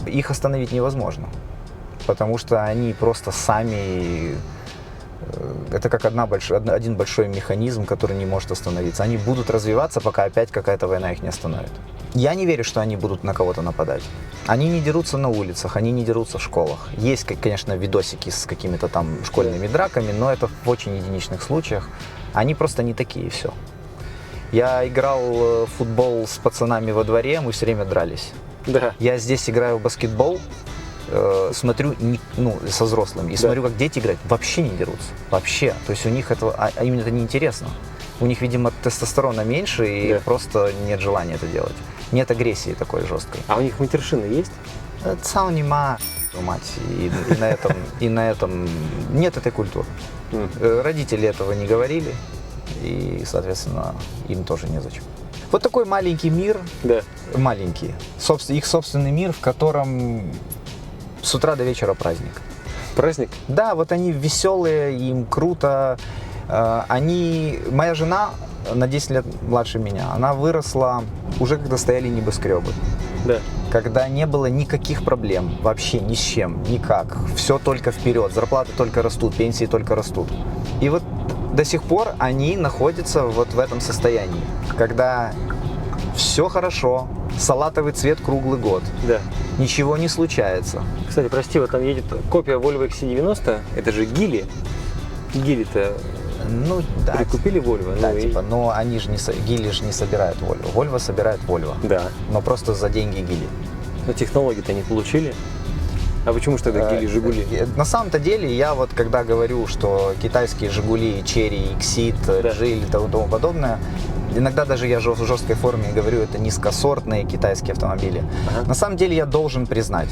Их остановить невозможно. Потому что они просто сами... Это как один большой механизм, который не может остановиться. Они будут развиваться, пока опять какая-то война их не остановит. Я не верю, что они будут на кого-то нападать. Они не дерутся на улицах, они не дерутся в школах. Есть, конечно, видосики с какими-то там школьными драками, но это в очень единичных случаях. Они просто не такие, и все. Я играл в футбол с пацанами во дворе, мы все время дрались. Да. Я здесь играю в баскетбол, смотрю, со взрослыми, и смотрю, как дети играют, вообще не дерутся. Вообще. То есть у них им это неинтересно. У них, видимо, тестостерона меньше, и просто нет желания это делать. Нет агрессии такой жесткой. А у них матершина есть? Цаунима, мать, и на этом нет этой культуры. Родители этого не говорили, и, соответственно, им тоже незачем. Вот такой маленький мир, маленький, их собственный мир, в котором с утра до вечера праздник. Праздник? Да, вот они веселые, им круто. Моя жена на 10 лет младше меня, она выросла уже когда стояли небоскребы. Да. когда не было никаких проблем, вообще ни с чем, никак. Все только вперед, зарплаты только растут, пенсии только растут. И вот до сих пор они находятся вот в этом состоянии, когда все хорошо, салатовый цвет круглый год, Да. ничего не случается. Кстати, прости, вот там едет копия Volvo XC90, это же Гили. Гили-то Ну, да. прикупили Volvo. Да, ну и- типа, но они же не, Гили же не собирают Volvo. Volvo собирает Volvo. Да. Но просто за деньги Гили. Но технологии-то не получили. А почему же тогда Гили Жигули? На самом-то деле, я вот когда говорю, что китайские Жигули, Chery, Exit, Да. Geely и тому подобное, иногда даже я в жесткой форме говорю, это низкосортные китайские автомобили. Ага. На самом деле я должен признать,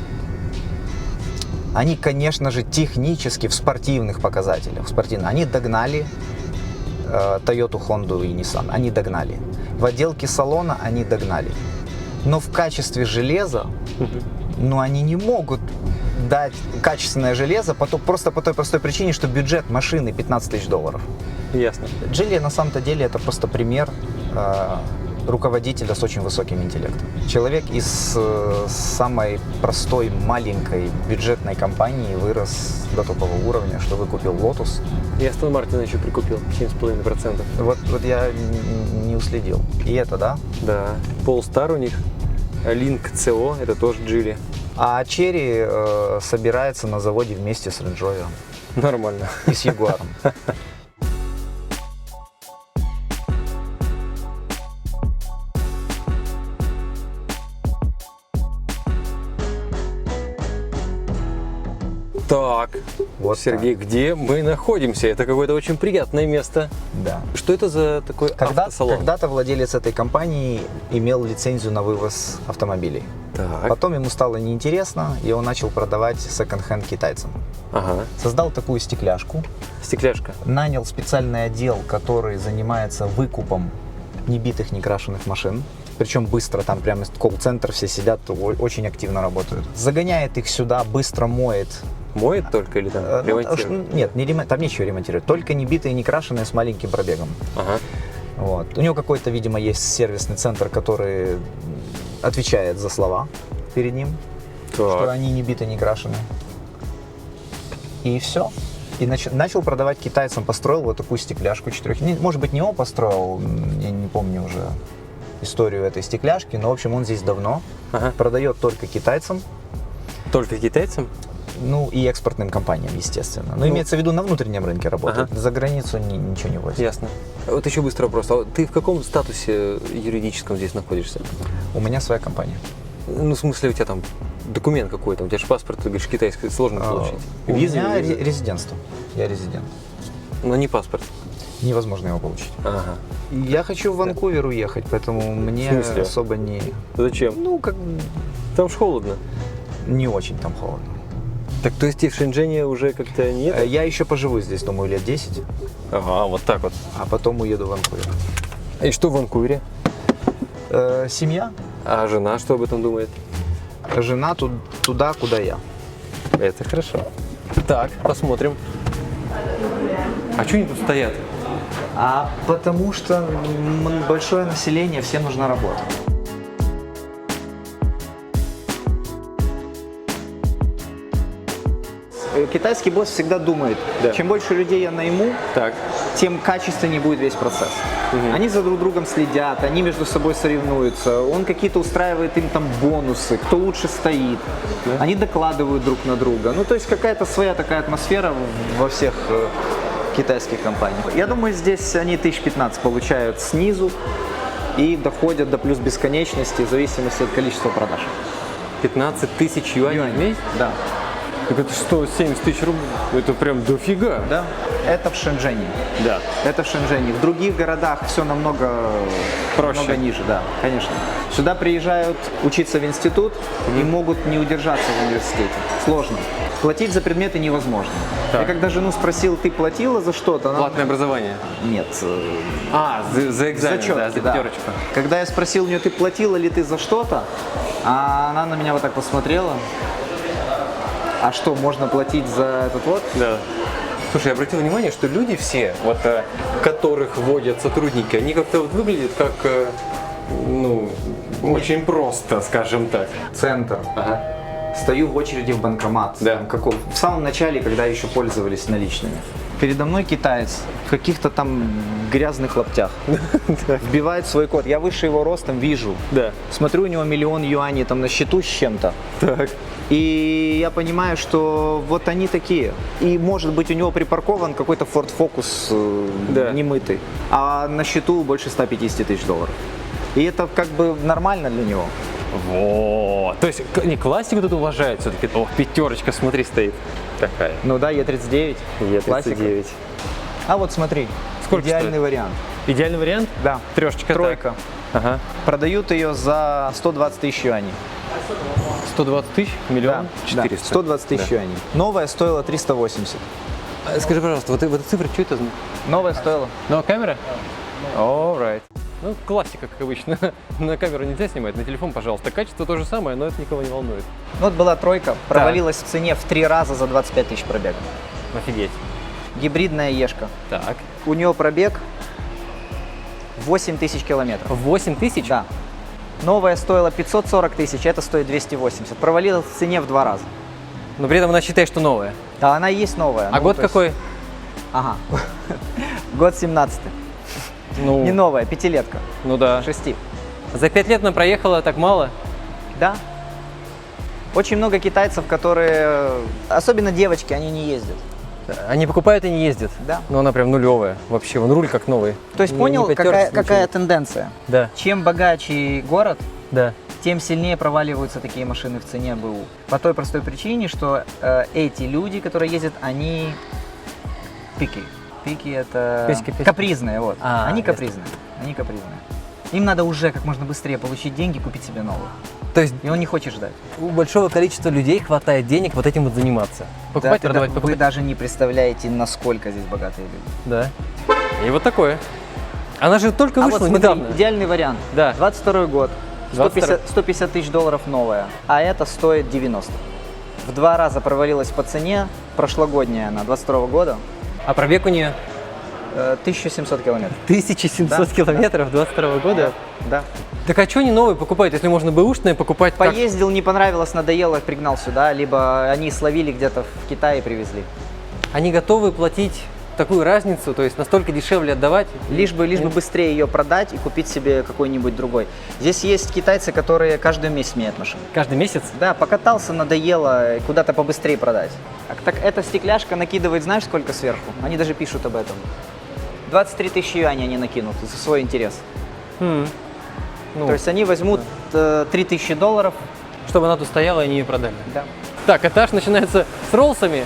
они, конечно же, технически в спортивных показателях, они догнали Toyota, Honda и Nissan, они догнали. В отделке салона они догнали. Но в качестве железа, ну, они не могут дать качественное железо просто по той простой причине, что бюджет машины 15 тысяч долларов. Ясно. Geely на самом-то деле это просто пример руководителя с очень высоким интеллектом. Человек из самой простой, маленькой бюджетной компании вырос до топового уровня, что выкупил Lotus. И Aston Martin еще прикупил 7,5%. Вот я не уследил. И это, да? Да. Polestar у них. Link CO, это тоже Geely. А Chery собирается на заводе вместе с Range Rover Нормально. и с Jaguar. Так, Вот Сергей, где мы находимся? Это какое-то очень приятное место. Да. Что это за такой автосалон? Когда-то владелец этой компании имел лицензию на вывоз автомобилей. Так, Потом ему стало неинтересно, и он начал продавать секонд-хенд китайцам. ага, Создал такую стекляшку, стекляшка. нанял специальный отдел, который занимается выкупом небитых, некрашенных машин. Причем быстро, там прямо колл-центр, все сидят, очень активно работают. Загоняет их сюда, быстро моет. Моет только или там Ну, ремонтирует? Нет, там нечего ремонтировать, только небитые, некрашенные с маленьким пробегом. Ага. Вот. У него какой-то, видимо, есть сервисный центр, который отвечает за слова перед ним, что Так. они не биты, не крашены. И все. И начал продавать китайцам, построил вот такую стекляшку может быть, не он построил, я не помню уже историю этой стекляшки, но, в общем, он здесь давно. Ага. Продает только китайцам, Только китайцам? ну и экспортным компаниям, естественно. Но имеется в виду, на внутреннем рынке работает. Ага. За границу ничего не возит. Ясно. Вот еще быстрый вопрос. А ты в каком статусе юридическом здесь находишься? У меня своя компания. Ну, в смысле, у тебя там документ какой-то, у тебя же паспорт, ты говоришь, китайский, сложно получить. У Виза меня или виза? резидентство. Я резидент. Но не паспорт. Невозможно его получить. Ага. Я хочу в Ванкувер уехать, поэтому мне В смысле? особо не... Зачем? Ну, как Там ж холодно. не очень там холодно. Так, то есть и в Шэньчжэне уже как-то нет? Я еще поживу здесь, думаю, лет 10, Ага, вот так вот. а потом уеду в Ванкувер. И что в Ванкувере? Семья, А жена что об этом думает? жена туда, куда я. Это хорошо. Так, посмотрим. А что они тут стоят? А потому что большое население, всем нужна работа. Китайский босс всегда думает, Да. чем больше людей я найму, Так. тем качественнее будет весь процесс. Они за друг другом следят, они между собой соревнуются, он какие-то устраивает им там бонусы, кто лучше стоит, они докладывают друг на друга. Ну, то есть какая-то своя такая атмосфера во всех китайских компаниях. Я думаю, здесь они 1015 получают снизу и доходят до плюс бесконечности в зависимости от количества продаж. 15 тысяч юаней в месяц? Да. Так это что, 70 тысяч рублей? Это прям дофига. Да. Это в Шэньчжэне. Да. Это в Шэньчжэне. В других городах все намного Проще. намного ниже, да, конечно. Сюда приезжают учиться в институт и могут не удержаться в университете. Сложно. Платить за предметы невозможно. Так. Я когда жену спросил, ты платила за что-то? Она... Платное образование. Нет. А, за экзамен, зачетки, да, за да. пятерочку. Когда я спросил у нее, ты платила ли ты за что-то, а она на меня вот так посмотрела. А что, можно платить за этот вот? Да. Слушай, я обратил внимание, что люди все, вот, которых вводят сотрудники, они как-то вот выглядят как, ну, Очень просто, скажем так. Центр. Ага. Стою в очереди в банкомат. Да. В самом начале, когда еще пользовались наличными. Передо мной китаец в каких-то там грязных лаптях. Вбивает свой код. Я выше его ростом вижу. Да. Смотрю, у него 1 000 000 юаней там на счету с чем-то. Так. И я понимаю, что вот они такие. И может быть у него припаркован какой-то Ford Focus Да. немытый. А на счету больше 150 тысяч долларов. И это как бы нормально для него. Вот. То есть, не, классику тут уважают все-таки. О, пятерочка, смотри, стоит. Такая. Ну да, Е39. классика. Е39. А вот смотри, Сколько идеальный стоит? вариант. Идеальный вариант? Да. Трешечка. Тройка. Так. Ага. Продают ее за 120 тысяч юаней. 120 тысяч? Миллион? Да, 400. 120 тысяч Да. юаней. Новая стоила 380. Скажи, пожалуйста, вот эта цифра, что это? Новая стоила. Ну, камера? Alright. Ну, классика, как обычно. На камеру нельзя снимать, на телефон, пожалуйста. Качество то же самое, но это никого не волнует. Вот была тройка, провалилась в цене в 3 раза за 25 тысяч пробега. Офигеть. Гибридная Ешка. Так. У нее пробег 8 тысяч километров. 8 тысяч? Да. Новая стоила 540 тысяч, это стоит 280. Провалилась в цене в 2 раза. Но при этом она считает, что новая. Да, она и есть новая. А Ну, год то есть- какой? Ага. Год 17-й. Ну, Не новая, пятилетка. ну да. 6. За 5 лет она проехала так мало. Да. Очень много китайцев, которые, особенно девочки, они не ездят. Они покупают и не ездят. Да. Но она прям нулевая. Вообще, вон руль как новый. То есть Не- понял, не потёрся, какая ничего. тенденция? Да, Чем богаче город, да. тем сильнее проваливаются такие машины в цене БУ. По той простой причине, что эти люди, которые ездят, они пики. Пики это Письки. капризные, вот. А, Они ясно. капризные. Они капризные. Им надо уже как можно быстрее получить деньги, купить себе новую. То есть И он не хочет ждать. у большого количества людей хватает денег вот этим вот заниматься. Покупать, Да, продавать, вы покупать. даже не представляете, насколько здесь богатые люди. Да. И вот такое. Она же только А вышла вот смотри, недавно. идеальный вариант. Да. 22 год. 22. 150 тысяч долларов новая, а это стоит 90. В 2 раза провалилась по цене, прошлогодняя она, 22 года, А пробег у нее 1700 километров. 1700 Да, километров 22 года. Да. Так а что они новые покупают, если можно бэушные покупать? как? Поездил, не понравилось, надоело, пригнал сюда, либо они словили где-то в Китае и привезли. Они готовы платить такую разницу, то есть настолько дешевле отдавать? Лишь бы быстрее ее продать и купить себе какой-нибудь другой. Здесь есть китайцы, которые каждый месяц меняют машину. Каждый месяц? Да, покатался, надоело, куда-то побыстрее продать. Так эта стекляшка накидывает, знаешь, сколько сверху? Они даже пишут об этом. 23 тысячи юаней они накинут за свой интерес. Ну, То есть они возьмут 3 тысячи долларов. чтобы она тут стояла и они ее продали. Да. Так, этаж начинается с Роллсами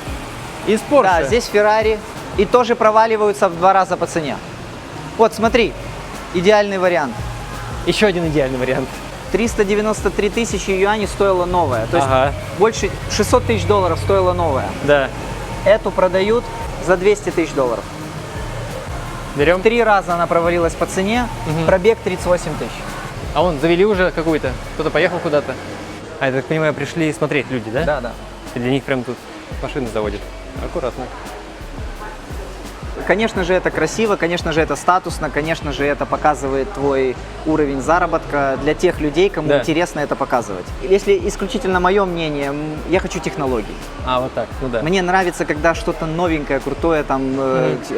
и с Порше. Да, здесь Феррари. И тоже проваливаются в 2 раза по цене. Вот, смотри, идеальный вариант. Еще один идеальный вариант. 393 тысячи юаней стоила новая. То есть Ага. больше 600 тысяч долларов стоила новая. Да. Эту продают за 200 тысяч долларов. Берем. 3 раза она провалилась по цене, пробег 38 тысяч. А вон, завели уже какую-то. Кто-то поехал куда-то. А, я так понимаю, пришли смотреть люди, да? Да, да. И для них прям тут машины заводят. Аккуратно. Конечно же, это красиво, конечно же, это статусно, конечно же, это показывает твой уровень заработка для тех людей, кому Да. интересно это показывать. Если исключительно мое мнение, я хочу технологий. А, вот так, ну да. Мне нравится, когда что-то новенькое, крутое, там,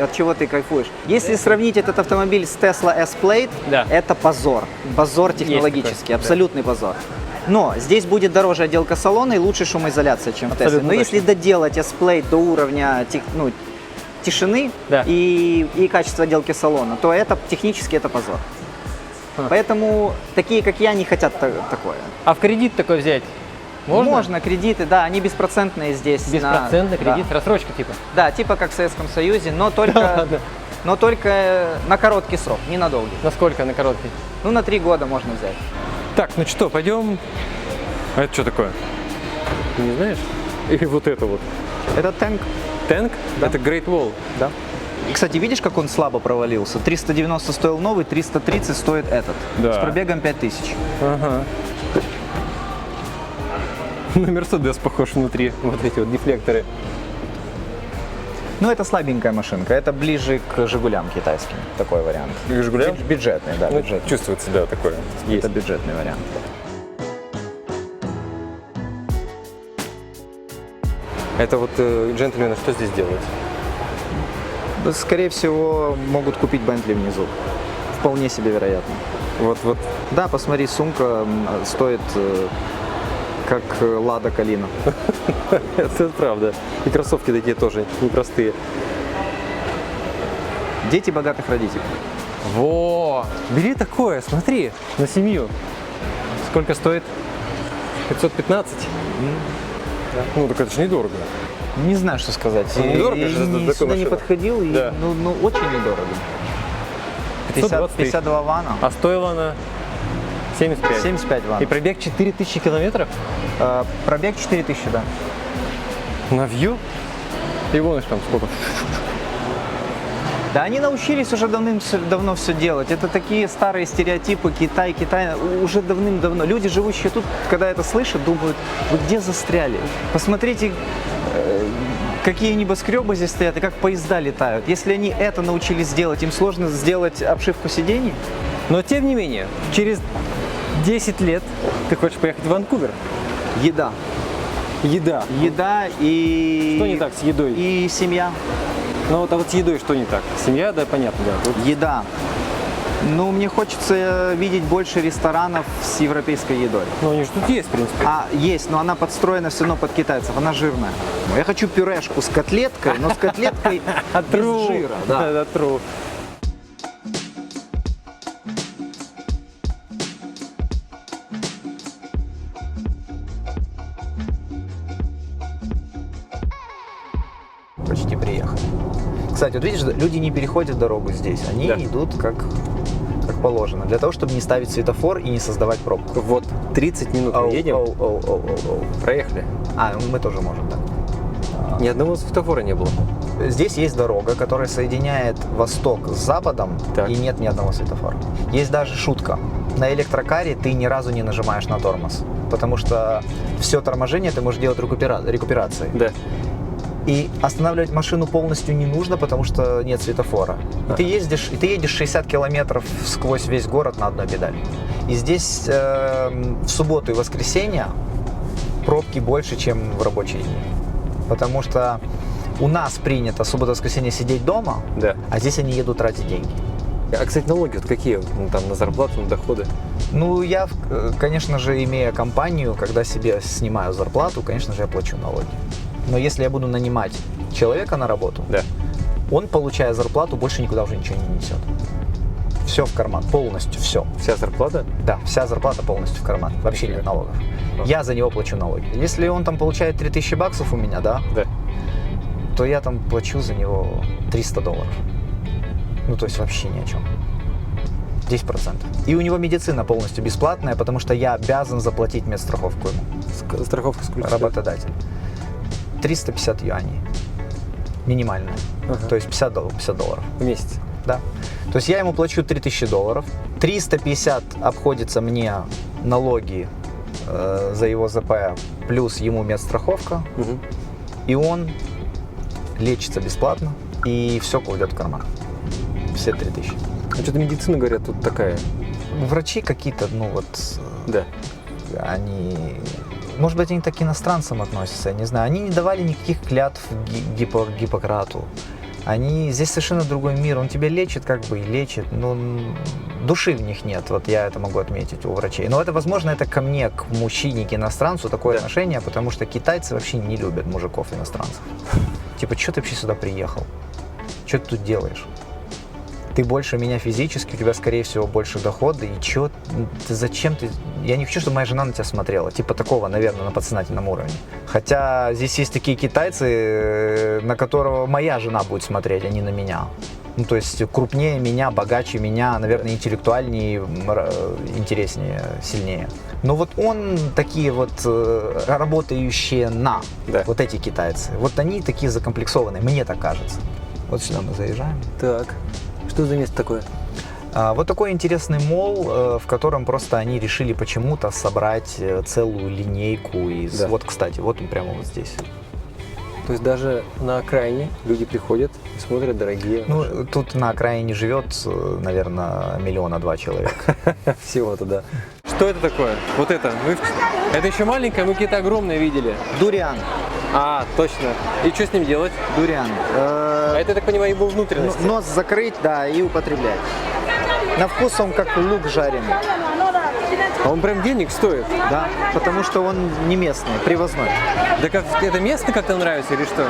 от чего ты кайфуешь. Если сравнить этот автомобиль с Tesla S-Plate, Да. это позор. Позор технологический, такой, да. абсолютный позор. Но здесь будет дороже отделка салона и лучше шумоизоляция, чем в Тесле. Абсолютно Но точно. если доделать S-Plate до уровня тишины Да. и качества отделки салона, то это технически это позор. Поэтому такие, как я, не хотят такое. А в кредит такой взять? Можно? Можно кредиты, да, они беспроцентные здесь. Беспроцентный да. кредит, рассрочка типа. Да, типа как в Советском Союзе, но только на короткий срок, не на долгий. Насколько на короткий? Ну, на 3 года можно взять. Так, ну что, пойдем. А это что такое? Ты не знаешь? И вот это вот. Это танк. Танк? Да. Это Great Wall. Да. Кстати, видишь, как он слабо провалился? 390 стоил новый, 330 стоит этот. Да. С пробегом 5000. Ага. На Мерседес похож внутри. Вот эти вот дефлекторы. Ну, это слабенькая машинка, это ближе к «Жигулям» китайским, такой вариант. К «Жигулям»? Бюджетный, да, Ну, бюджетный. чувствуется, да, такое. Есть. Это бюджетный вариант. Это вот джентльмены что здесь делают? Да, скорее всего, могут купить Бентли внизу. Вполне себе вероятно. Вот. Да, посмотри, сумка стоит как Лада Калина. Это правда. И кроссовки такие тоже непростые. Дети богатых родителей. Во! Бери такое, смотри, на семью. Сколько стоит? 515? Ну, так это же недорого. Не знаю, что сказать. Ну, недорого Я же за такую сюда не машину. подходил, и, Да. ну, очень недорого. 520 тысяч. 52 вана. А стоила она 75. 75 ван. И пробег 4000 километров? Пробег 4000, да. На вью? И вон там сколько. Да они научились уже давным-давно все делать. Это такие старые стереотипы Китай уже давным-давно. Люди, живущие тут, когда это слышат, думают, вы где застряли? Посмотрите, какие небоскребы здесь стоят и как поезда летают. Если они это научились делать, им сложно сделать обшивку сидений? Но тем не менее, через 10 лет ты хочешь поехать в Ванкувер. Еда. Еда. Еда и... Что не так с едой? И семья. Ну вот, а вот с едой что не так? Семья, да, понятно, да. Тут Еда. Ну, мне хочется видеть больше ресторанов с европейской едой. Ну, они же тут есть, в принципе. Есть, но она подстроена все равно под китайцев, она жирная. Я хочу пюрешку с котлеткой, но с котлеткой без жира. Да. Да, true. Почти приехали. Кстати, вот видишь, люди не переходят дорогу здесь, они Да. идут как положено, для того, чтобы не ставить светофор и не создавать пробку. Вот, 30 минут мы едем, Оу. проехали. Мы тоже можем, да. Ни одного светофора не было. Здесь есть дорога, которая соединяет восток с западом, Так. и нет ни одного светофора. Есть даже шутка. На электрокаре ты ни разу не нажимаешь на тормоз, потому что все торможение ты можешь делать рекуперацией. Да. И останавливать машину полностью не нужно, потому что нет светофора. И ты едешь 60 километров сквозь весь город на одной педали. И здесь в субботу и воскресенье пробки больше, чем в рабочие дни. Потому что у нас принято суббота-воскресенье сидеть дома, Да. а здесь они едут тратить деньги. А, кстати, налоги вот какие? Ну, там на зарплату, на доходы? Ну, я, конечно же, имея компанию, когда себе снимаю зарплату, конечно же, я плачу налоги. Но если я буду нанимать человека на работу, Да. он, получая зарплату, больше никуда уже ничего не несет. Все в карман, полностью все. Вся зарплата? Да, вся зарплата полностью в карман, вообще нет налогов. Я за него плачу налоги. Если он там получает 3000 баксов у меня, да, Да. то я там плачу за него $300. Ну, то есть вообще ни о чем. 10%. И у него медицина полностью бесплатная, потому что я обязан заплатить медстраховку ему, Страховка сколько? работодатель. 350 юаней. Минимальная. Ага. То есть $50. В месяц. Да. То есть я ему плачу $3000. 350 обходится мне налоги за его ЗП, плюс ему медстраховка. Угу. И он лечится бесплатно, и все кладет в карман. Все 3000. А что-то медицина, говорят, тут такая. Врачи какие-то, Да. они... Может быть, они так к иностранцам относятся, я не знаю. Они не давали никаких клятв Гиппократу. Здесь совершенно другой мир. Он тебя лечит, как бы и лечит, но души в них нет. Вот я это могу отметить у врачей. Но это, возможно, это ко мне, к мужчине, к иностранцу такое Да. отношение, потому что китайцы вообще не любят мужиков-иностранцев. Типа, что ты вообще сюда приехал? Что ты тут делаешь? Ты больше меня физически, у тебя, скорее всего, больше дохода, и чё, зачем ты... Я не хочу, чтобы моя жена на тебя смотрела, типа такого, наверное, на подсознательном уровне. Хотя здесь есть такие китайцы, на которого моя жена будет смотреть, а не на меня. Ну, то есть крупнее меня, богаче меня, наверное, интеллектуальнее, интереснее, сильнее. Но вот он, такие вот работающие на, Да. вот эти китайцы, вот они такие закомплексованные, мне так кажется. Вот сюда мы заезжаем. Так. Что за место такое? Вот такой интересный молл, в котором просто они решили почему-то собрать целую линейку из... Да. Вот, кстати, вот он прямо вот здесь. То есть даже на окраине люди приходят и смотрят дорогие. Ну, тут на окраине живет, наверное, 1-2 миллиона человек. Всего-то, да. Что это такое? Вот это. Это еще маленькое, мы какие-то огромные видели. Дуриан. А, точно. И что с ним делать? Дуриан. А это, я так понимаю, его внутренности. Нос закрыть, да, и употреблять. На вкус он как лук жареный. А он прям денег стоит. Да, потому что он не местный, привозной. Да как, это местно как-то нравится или что?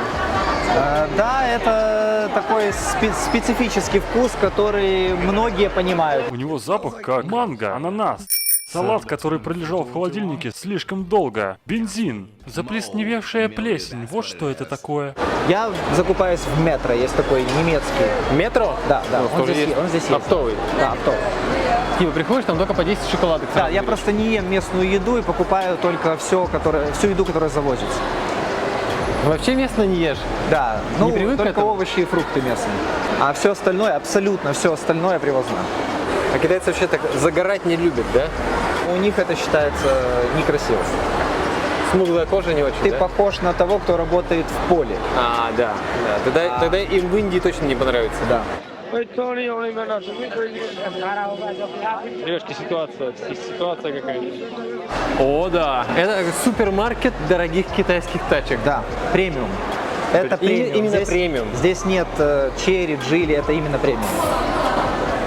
Да, это такой специфический вкус, который многие понимают. У него запах как манго, ананас. Салат, который пролежал в холодильнике слишком долго. Бензин. Заплесневевшая плесень. Вот что это такое. Я закупаюсь в метро, есть такой немецкий. Метро? Да, да, Ну, он здесь есть. Оптовый. Да, оптовый. Типа приходишь, там только по 10 шоколадок. Да, я просто не ем местную еду и покупаю только всю еду, которая завозится. Вообще местно не ешь? Да, ну привык к только этому? овощи и фрукты местные. А все остальное, абсолютно все остальное привозное. А китайцы вообще так загорать не любят, да? У них это считается некрасиво. Смуглая кожа не очень, Ты да? похож на того, кто работает в поле. А, да. Тогда им в Индии точно не понравится. Да. Девушки, ситуация какая-то. О, да. Это супермаркет дорогих китайских тачек. Да, премиум. Это То есть премиум. именно Здесь- премиум. Здесь нет черри, джили, это именно премиум.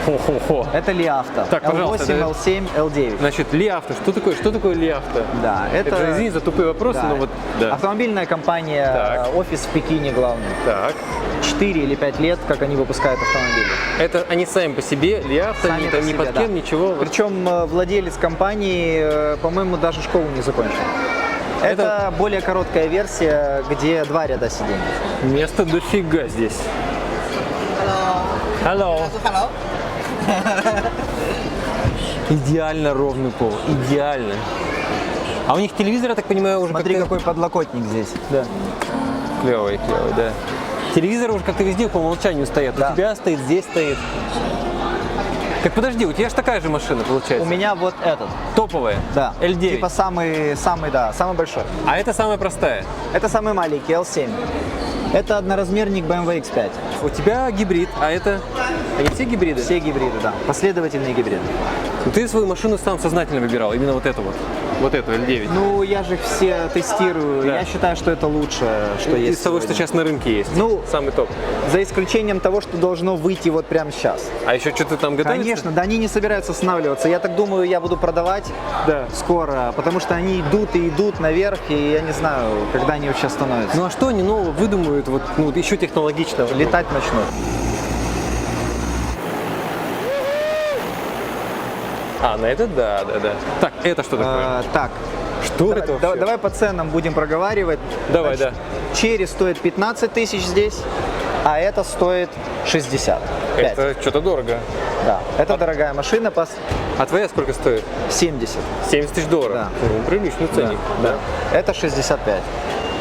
Хо-хо-хо. Это Ли Авто. Так, пожалуйста, L8, да. L7, L9. Значит, Ли Авто. Что такое Ли Авто? Да, это... Это же, извини за тупые вопросы, да. но вот, да. Автомобильная компания, Так. офис в Пекине главный. Так. 4 или 5 лет, как они выпускают автомобили. Это они сами по себе, Ли Авто, Сами по ни себе, под да. кем, ничего. Вот. Причем владелец компании, по-моему, даже школу не закончил. Это более короткая версия, где 2 ряда сидений. Места дофига здесь. Hello. Идеально ровный пол, идеально. А у них телевизор, я так понимаю, уже Смотри, как-то... какой подлокотник здесь. Да. Клевый, да. Телевизоры уже как-то везде по умолчанию стоят. Да. У тебя стоит, здесь стоит. Так подожди, у тебя же такая же машина получается. У меня вот этот. Топовая. Да. L9. Типа самый большой. А это самая простая. Это самый маленький, L7. Это одноразмерник BMW X5. У тебя гибрид, а это... Они все гибриды? Все гибриды, да. Последовательные гибриды. Ну, ты свою машину сам сознательно выбирал, именно вот эту вот. Вот эту L9. Ну, я же их все тестирую. Да. Я считаю, что это лучшее, что Из есть того, что сегодня. сейчас на рынке есть. Ну, самый топ. За исключением того, что должно выйти вот прямо сейчас. А еще что-то там готовится? Конечно, да, они не собираются останавливаться. Я так думаю, я буду продавать скоро, потому что они идут и идут наверх, и я не знаю, когда они вообще остановятся. Ну а что они нового выдумают, вот, ну, еще технологичного? Летать начнут. А, на это да. Так, это что такое? Так, Что это вообще? давай по ценам будем проговаривать. Давай, Значит, Черри стоит 15 тысяч здесь, а это стоит 65. Это что-то дорого. Да, это дорогая машина по А твоя сколько стоит? 70. 70 тысяч долларов. Да. Ну, приличный ценник. Да. Это 65.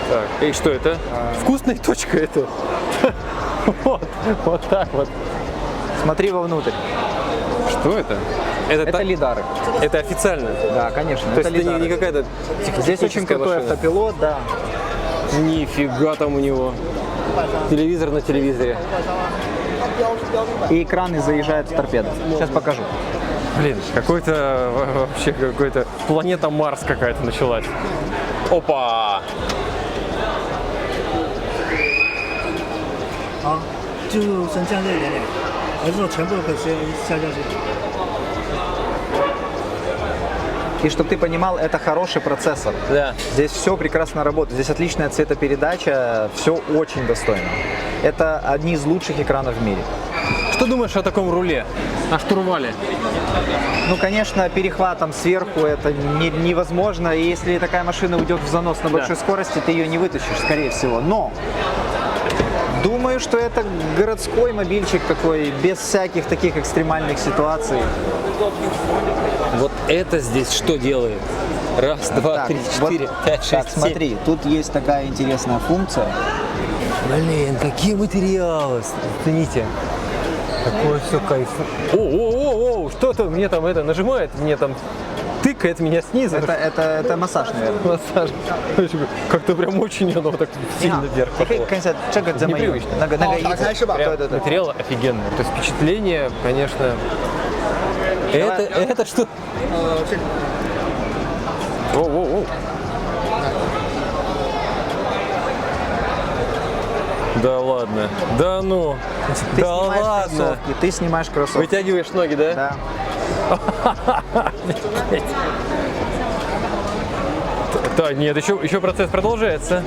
Так, и что это? Вкусная точка это. Вот так вот. Смотри вовнутрь. Что это? Это лидары. Это официально? Да, конечно. То есть это лидары. не какая-то Здесь очень техническая крутой машина? автопилот, да. Нифига там у него. Телевизор на телевизоре. И экраны заезжают в торпеду. Сейчас покажу. Блин, вообще какой-то планета Марс какая-то началась. Опа! 就升降这一点点，而是说全部都可以直接下下去。 И чтобы ты понимал, это хороший процессор. Да. Здесь все прекрасно работает. Здесь отличная цветопередача, все очень достойно. Это одни из лучших экранов в мире. Что думаешь о таком руле? О штурвале? Ну, конечно, перехватом сверху это невозможно. И если такая машина уйдет в занос на большой скорости, ты ее не вытащишь, скорее всего. Но думаю, что это городской мобильчик такой, без всяких таких экстремальных ситуаций. Вот это здесь что делает? Раз, два, Так, три, вот, четыре, пять, так, шесть, смотри, тут есть такая интересная функция. семь. Блин, какие материалы, оцените. Какое все кайф. О, что-то мне там это нажимает, мне там тыкает меня снизу. Это массаж, наверное. Массаж. Как-то прям очень оно так сильно вверх пошло. Непривычно. Прям материал офигенный. То есть впечатление, конечно. Это что? Воу. Да ладно. Да ну. Ты Да снимаешь ладно. кроссовки. Ты снимаешь кроссовки. Вытягиваешь ноги, да? Да. Да, нет, еще процесс продолжается.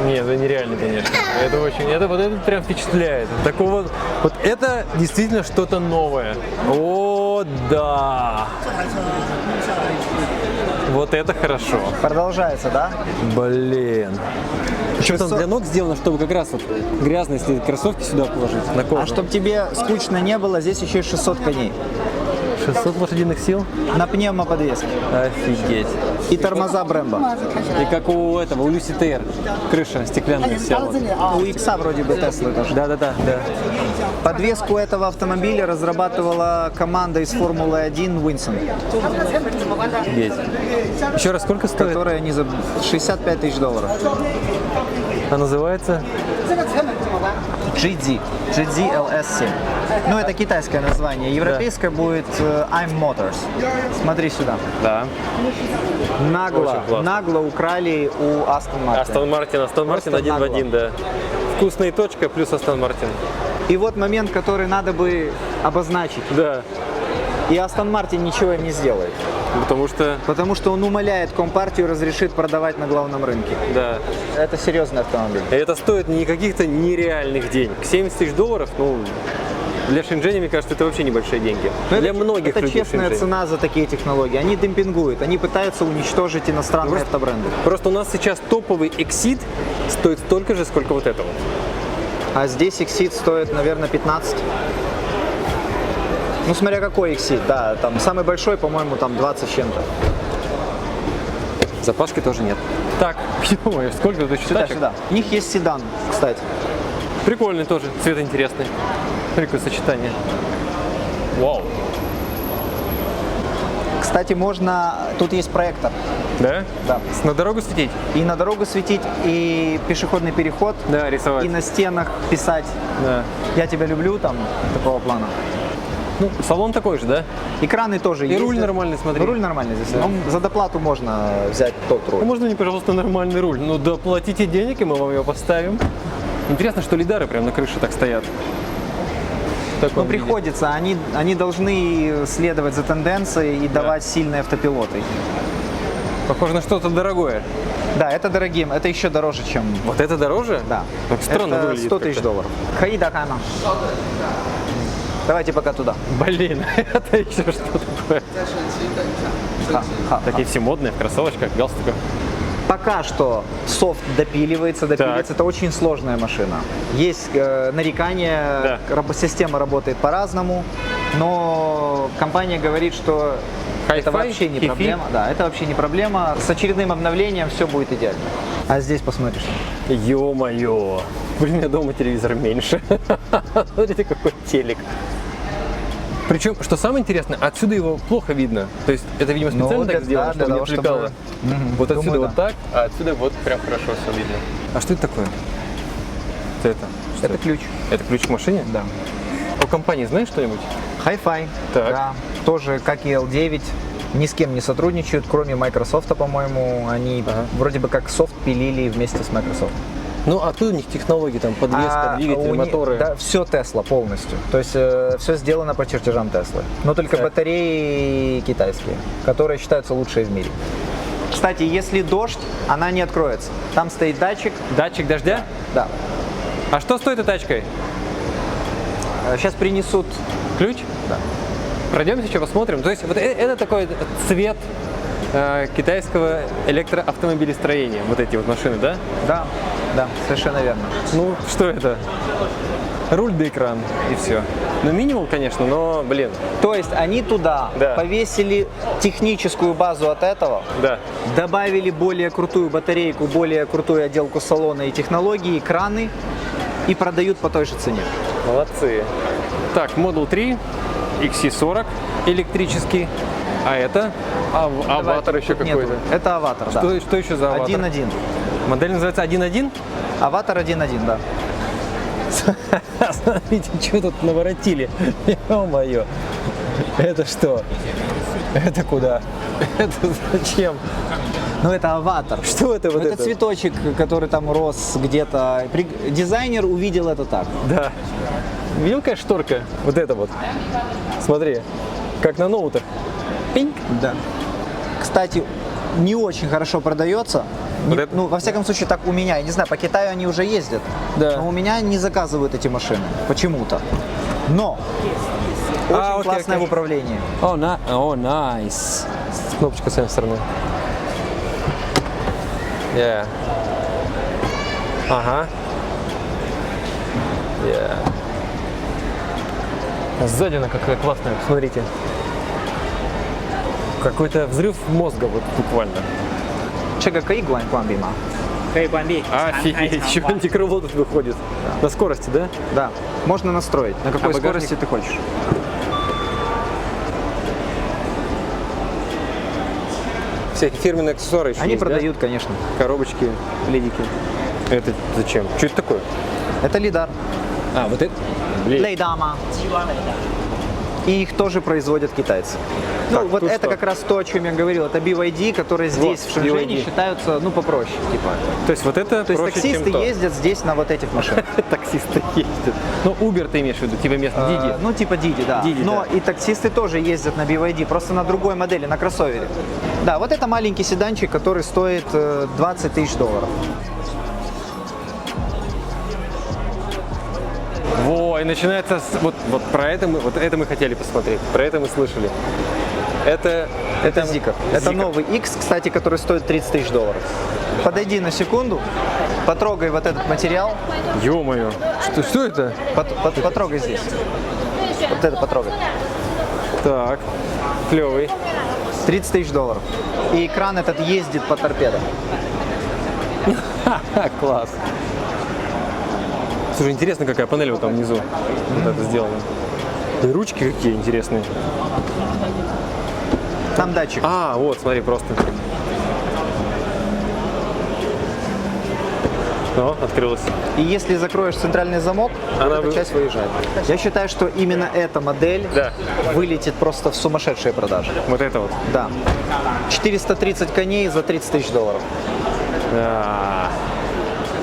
Нет, это нереально, конечно. Это очень, это прям впечатляет. Такого, вот это действительно что-то новое. О, да. Вот это хорошо. Продолжается, да? Блин. Причем там для ног сделано, чтобы как раз вот грязно, если кроссовки сюда положить на кожу. А чтобы тебе скучно не было, здесь еще и 600 коней. 600 лошадиных сил? На пневмоподвеске. Офигеть. И тормоза Brembo. И как у этого, у Люси ТР, крыша стеклянная вся. Вот. У Икса вроде бы Теслы тоже. Да. Подвеску этого автомобиля разрабатывала команда из Формулы-1 Уинсон, Офигеть. Еще раз, сколько стоит? которая не за $65 тысяч. А называется? GD LS7. Ну, это китайское название. Европейское будет I'm Motors. Смотри сюда. Да. Очень классно. Нагло украли у Aston Martin. Астон Мартин Просто один в нагло. один, да. Вкусная точка плюс Астон Мартин. И вот момент, который надо бы обозначить. Да. И Aston Martin ничего им не сделает. Потому что он умоляет Компартию разрешить продавать на главном рынке. Да. Это серьезный автомобиль. И это стоит не каких-то нереальных денег. $70 тысяч, ну, для Шэньчжэня, мне кажется, это вообще небольшие деньги. Но Для это, многих это людей честная Шэньчжэнь. цена за такие технологии. Они демпингуют, они пытаются уничтожить иностранные автобренды. Просто у нас сейчас топовый Exit стоит столько же, сколько вот этого. А здесь Exit стоит, наверное, 15. Ну, смотря какой Exit, да, там самый большой, по-моему, там 20 с чем-то. Запаски тоже нет. Так, ё-моё, сколько тут еще тачек? Сюда. У них есть седан, кстати. Прикольный тоже, цвет интересный. Смотри, какое сочетание. Вау. Кстати, можно, тут есть проектор. Да? Да. На дорогу светить? И на дорогу светить, и пешеходный переход, Да, рисовать. и на стенах писать Да. «Я тебя люблю», там, такого плана. Ну, салон такой же, да? Экраны тоже И есть. руль нормальный, смотри. Ну, руль нормальный здесь. Да. Ну, за доплату можно взять тот руль. Ну, можно мне, пожалуйста, нормальный руль? Ну, доплатите денег, и мы вам его поставим. Интересно, что лидары прям на крыше так стоят. В Ну, таком виде. приходится. Они должны следовать за тенденцией и давать сильные автопилоты. Похоже на что-то дорогое. Да, это дорогим. Это еще дороже, чем... Вот это дороже? Да. Так странно это выглядит. $100 тысяч. как-то. Хаида Хана. Давайте пока туда. Блин, это еще что такое? Такие все модные, в кроссовочках, в галстуках. Пока что софт допиливается. Это очень сложная машина. Есть нарекания, система работает по-разному, но компания говорит, что это Hi-Fi, вообще не Hi-Fi. проблема. Да, это вообще не проблема. С очередным обновлением все будет идеально. А здесь посмотришь. Ё-моё. Блин, у меня дома телевизор меньше. Смотрите, какой телек. Причем, что самое интересное, отсюда его плохо видно. То есть это, видимо, специально Ну, так это сделано, да, чтобы для не того, чтобы- отвлекало. Вот Думаю, отсюда да. вот так, а отсюда вот прям хорошо все видно. А что это такое? Что это? Что Это ключ. Это ключ к машине? Да. У компании знаешь что-нибудь? Hi-Fi. Так. Да. Тоже, как и L9, ни с кем не сотрудничают, кроме Microsoft, по-моему. Они вроде бы как софт пилили вместе с Microsoft. Ну, откуда у них технологии, там, подвеска, двигатели, у них- моторы? Да, все Tesla полностью. То есть все сделано по чертежам Tesla. Но только Так. батареи китайские, которые считаются лучшие в мире. Кстати, если дождь, она не откроется. Там стоит датчик. Датчик дождя? Да. А что стоит этой тачкой? Сейчас принесут. Ключ? Да. Пройдемте еще посмотрим. То есть вот это такой цвет китайского электроавтомобилестроения. Вот эти вот машины, да? Да, да, совершенно верно. Ну, что это? Руль да экран, и все. Ну, минимум, конечно, но, блин, То есть они туда Да. повесили техническую базу от этого, да. добавили более крутую батарейку, более крутую отделку салона и технологии, экраны и продают по той же цене. Молодцы. Так, Model 3, XC40 электрический, а это аватар еще Тут нету. какой-то. Это аватар, да. Что еще за аватар? 1.1. Модель называется 1.1? Аватар 1.1, да. Смотрите, что тут наворотили. Ё-моё. Это что? Это куда? Это зачем? Ну это аватар. Что это вот Это это? цветочек, который там рос где-то. Дизайнер увидел это так. Да. Видел, какая шторка? Вот это вот. Смотри, как на ноутах. Пинь. Да. Кстати, не очень хорошо продается. Вот это- Ну, во всяком случае, так у меня. Я не знаю, по Китаю они уже ездят. Да. Но у меня не заказывают эти машины. Почему-то. Но очень окей, классное окей. в управлении. О, найс. Кнопочка с этой стороны. Yeah. Ага. Yeah. Сзади она какая классная, смотрите. Какой-то взрыв мозга вот буквально. 这个可以关闭吗？ Офигеть, еще антикрыло тут выходит. На скорости, да? Да. Можно настроить, на какой багажник? скорости ты хочешь. Всякие фирменные аксессуары еще Они есть, да? продают, конечно. Коробочки, ледики. Это зачем? Что это такое? Это лидар. А, вот это? Блин. Лейдама. И их тоже производят китайцы. Ну, вот тут это что? как раз то, о чем я говорил. Это BYD, которые здесь, в Шэньчжэне, BYD. считаются, ну, попроще. Типа. То есть вот это То есть проще, таксисты чем то. ездят здесь на вот этих машинах. Таксисты ездят. Ну, Uber ты имеешь в виду, типа место Диди. Ну, типа Диди, да. Didi, Но да. и таксисты тоже ездят на BYD, просто на другой модели, на кроссовере. Да, вот это маленький седанчик, который стоит 20 тысяч долларов. Во, и начинается вот про это мы хотели посмотреть, про это мы слышали. Это Zikr. Это Zikr. новый X, кстати, который стоит 30 тысяч долларов. Подойди на секунду, потрогай вот этот материал, Ё-моё, что это? потрогай здесь. Вот это потрогай. Так, клевый. 30 тысяч долларов. И экран этот ездит по торпедо. Класс. Слушай, интересно, какая панель вот там внизу. Вот это сделано. И ручки какие интересные. Там датчик. А, вот, смотри, просто. О, открылась. И если закроешь центральный замок, Она эта вы- часть выезжает. Я считаю, что именно эта модель Да. вылетит просто в сумасшедшие продажи. Вот это вот. Да. 430 коней за 30 тысяч долларов. Да.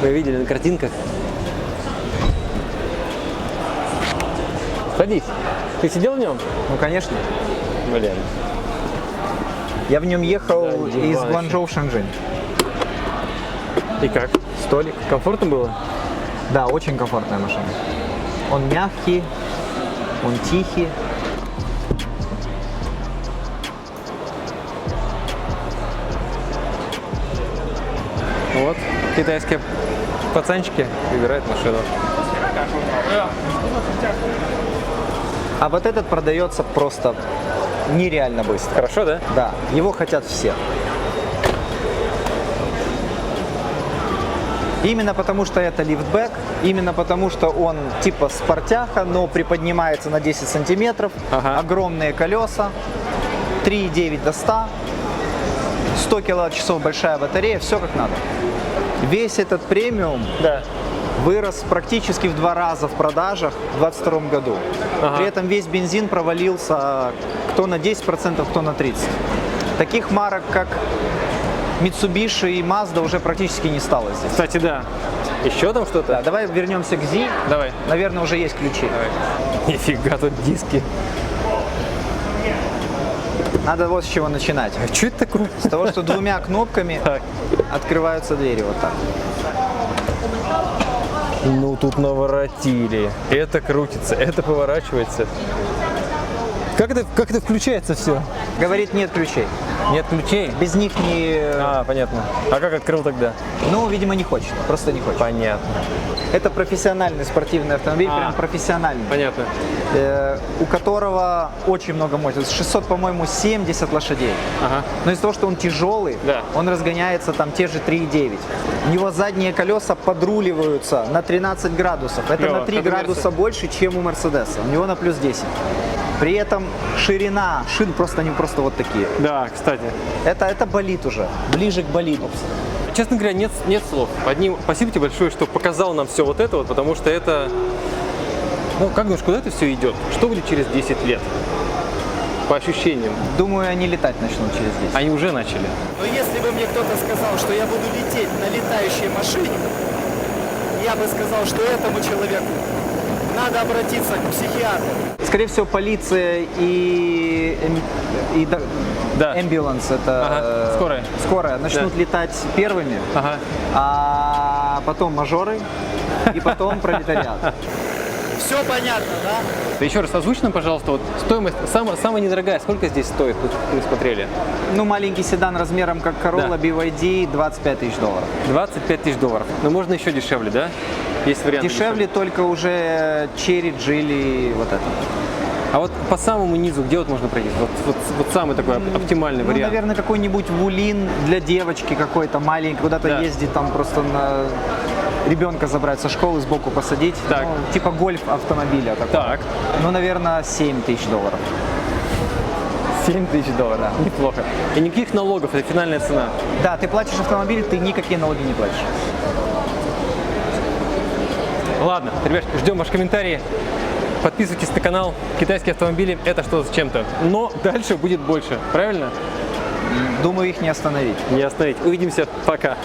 Вы видели на картинках? Садись. Ты сидел в нем? Ну, конечно. Блин. Я в нем ехал Да, из ебаще. Гуанчжоу в Шэньчжэнь. И как? Столик. Комфортно было? Да, очень комфортная машина. Он мягкий, он тихий. Вот. Китайские пацанчики выбирают машину. А вот этот продается просто нереально быстро. Хорошо, да? Да, его хотят все. Именно потому, что это лифтбэк, именно потому, что он типа спортяха, но приподнимается на 10 сантиметров, Ага. огромные колеса, 3,9 до 100, 100 киловатт-часов большая батарея, все как надо. Весь этот премиум Да. вырос практически в 2 раза в продажах в 2022 году. Ага. При этом весь бензин провалился кто на 10%, кто на 30%. Таких марок, как Mitsubishi и Mazda, уже практически не стало здесь. Кстати, да. Еще там что-то? Да, давай вернемся к ZI. Давай. Наверное, уже есть ключи. Нифига, тут диски. Надо вот с чего начинать. А что это такое? С того, что 2 кнопками Так. открываются двери вот так. Ну, тут наворотили. Это крутится, это поворачивается. Как это включается все? Говорит, нет ключей. Нет ключей? Без них не... А, понятно. А как открыл тогда? Ну, видимо, не хочет, просто не хочет. Понятно. Это профессиональный спортивный автомобиль, А. прям профессиональный. Понятно. У которого очень много мощности. 600, по-моему, 70 лошадей. Ага. Но из-за того, что он тяжелый, Да. он разгоняется там те же 3,9. У него задние колеса подруливаются на 13 градусов. Это Клево. на 3 Как у градуса больше, чем у Мерседеса. У него на плюс 10. При этом ширина шин просто не просто вот такие. Да, кстати. Это болид уже, ближе к болиду. Честно говоря, нет слов. Одним спасибо тебе большое, что показал нам все вот это, вот, потому что это... Ну, как думаешь, куда это все идет? Что будет через 10 лет? По ощущениям. Думаю, они летать начнут через 10. Они уже начали. Но если бы мне кто-то сказал, что я буду лететь на летающей машине, я бы сказал, что этому человеку надо обратиться к психиатру. Скорее всего, полиция и Да. ambulance, это Ага, скорая. начнут Да. летать первыми, Ага. а потом мажоры и потом пролетариат. Все понятно, да? Еще раз озвучь нам, пожалуйста, вот стоимость, самая недорогая, сколько здесь стоит, вы смотрели? Ну, маленький седан размером как Corolla Да. BYD, $25 тысяч. 25 тысяч долларов. Но можно еще дешевле, да? Есть варианты Дешевле только уже Cherry, Geely, вот это. А вот по самому низу, где вот можно пройти? Вот самый такой оптимальный Ну, вариант. наверное, какой-нибудь вулин для девочки какой-то маленький, куда-то Да. ездить, там просто на ребенка забрать со школы, сбоку посадить. Так. Ну, типа гольф автомобиля такой. Так. Ну, наверное, $7 тысяч. 7 тысяч долларов. Неплохо. И никаких налогов, это финальная цена. Да, ты платишь автомобиль, ты никакие налоги не платишь. Ладно, ребят, ждем ваши комментарии. Подписывайтесь на канал. Китайские автомобили – это что-то с чем-то. Но дальше будет больше. Правильно? Думаю, их не остановить. Не остановить. Увидимся. Пока.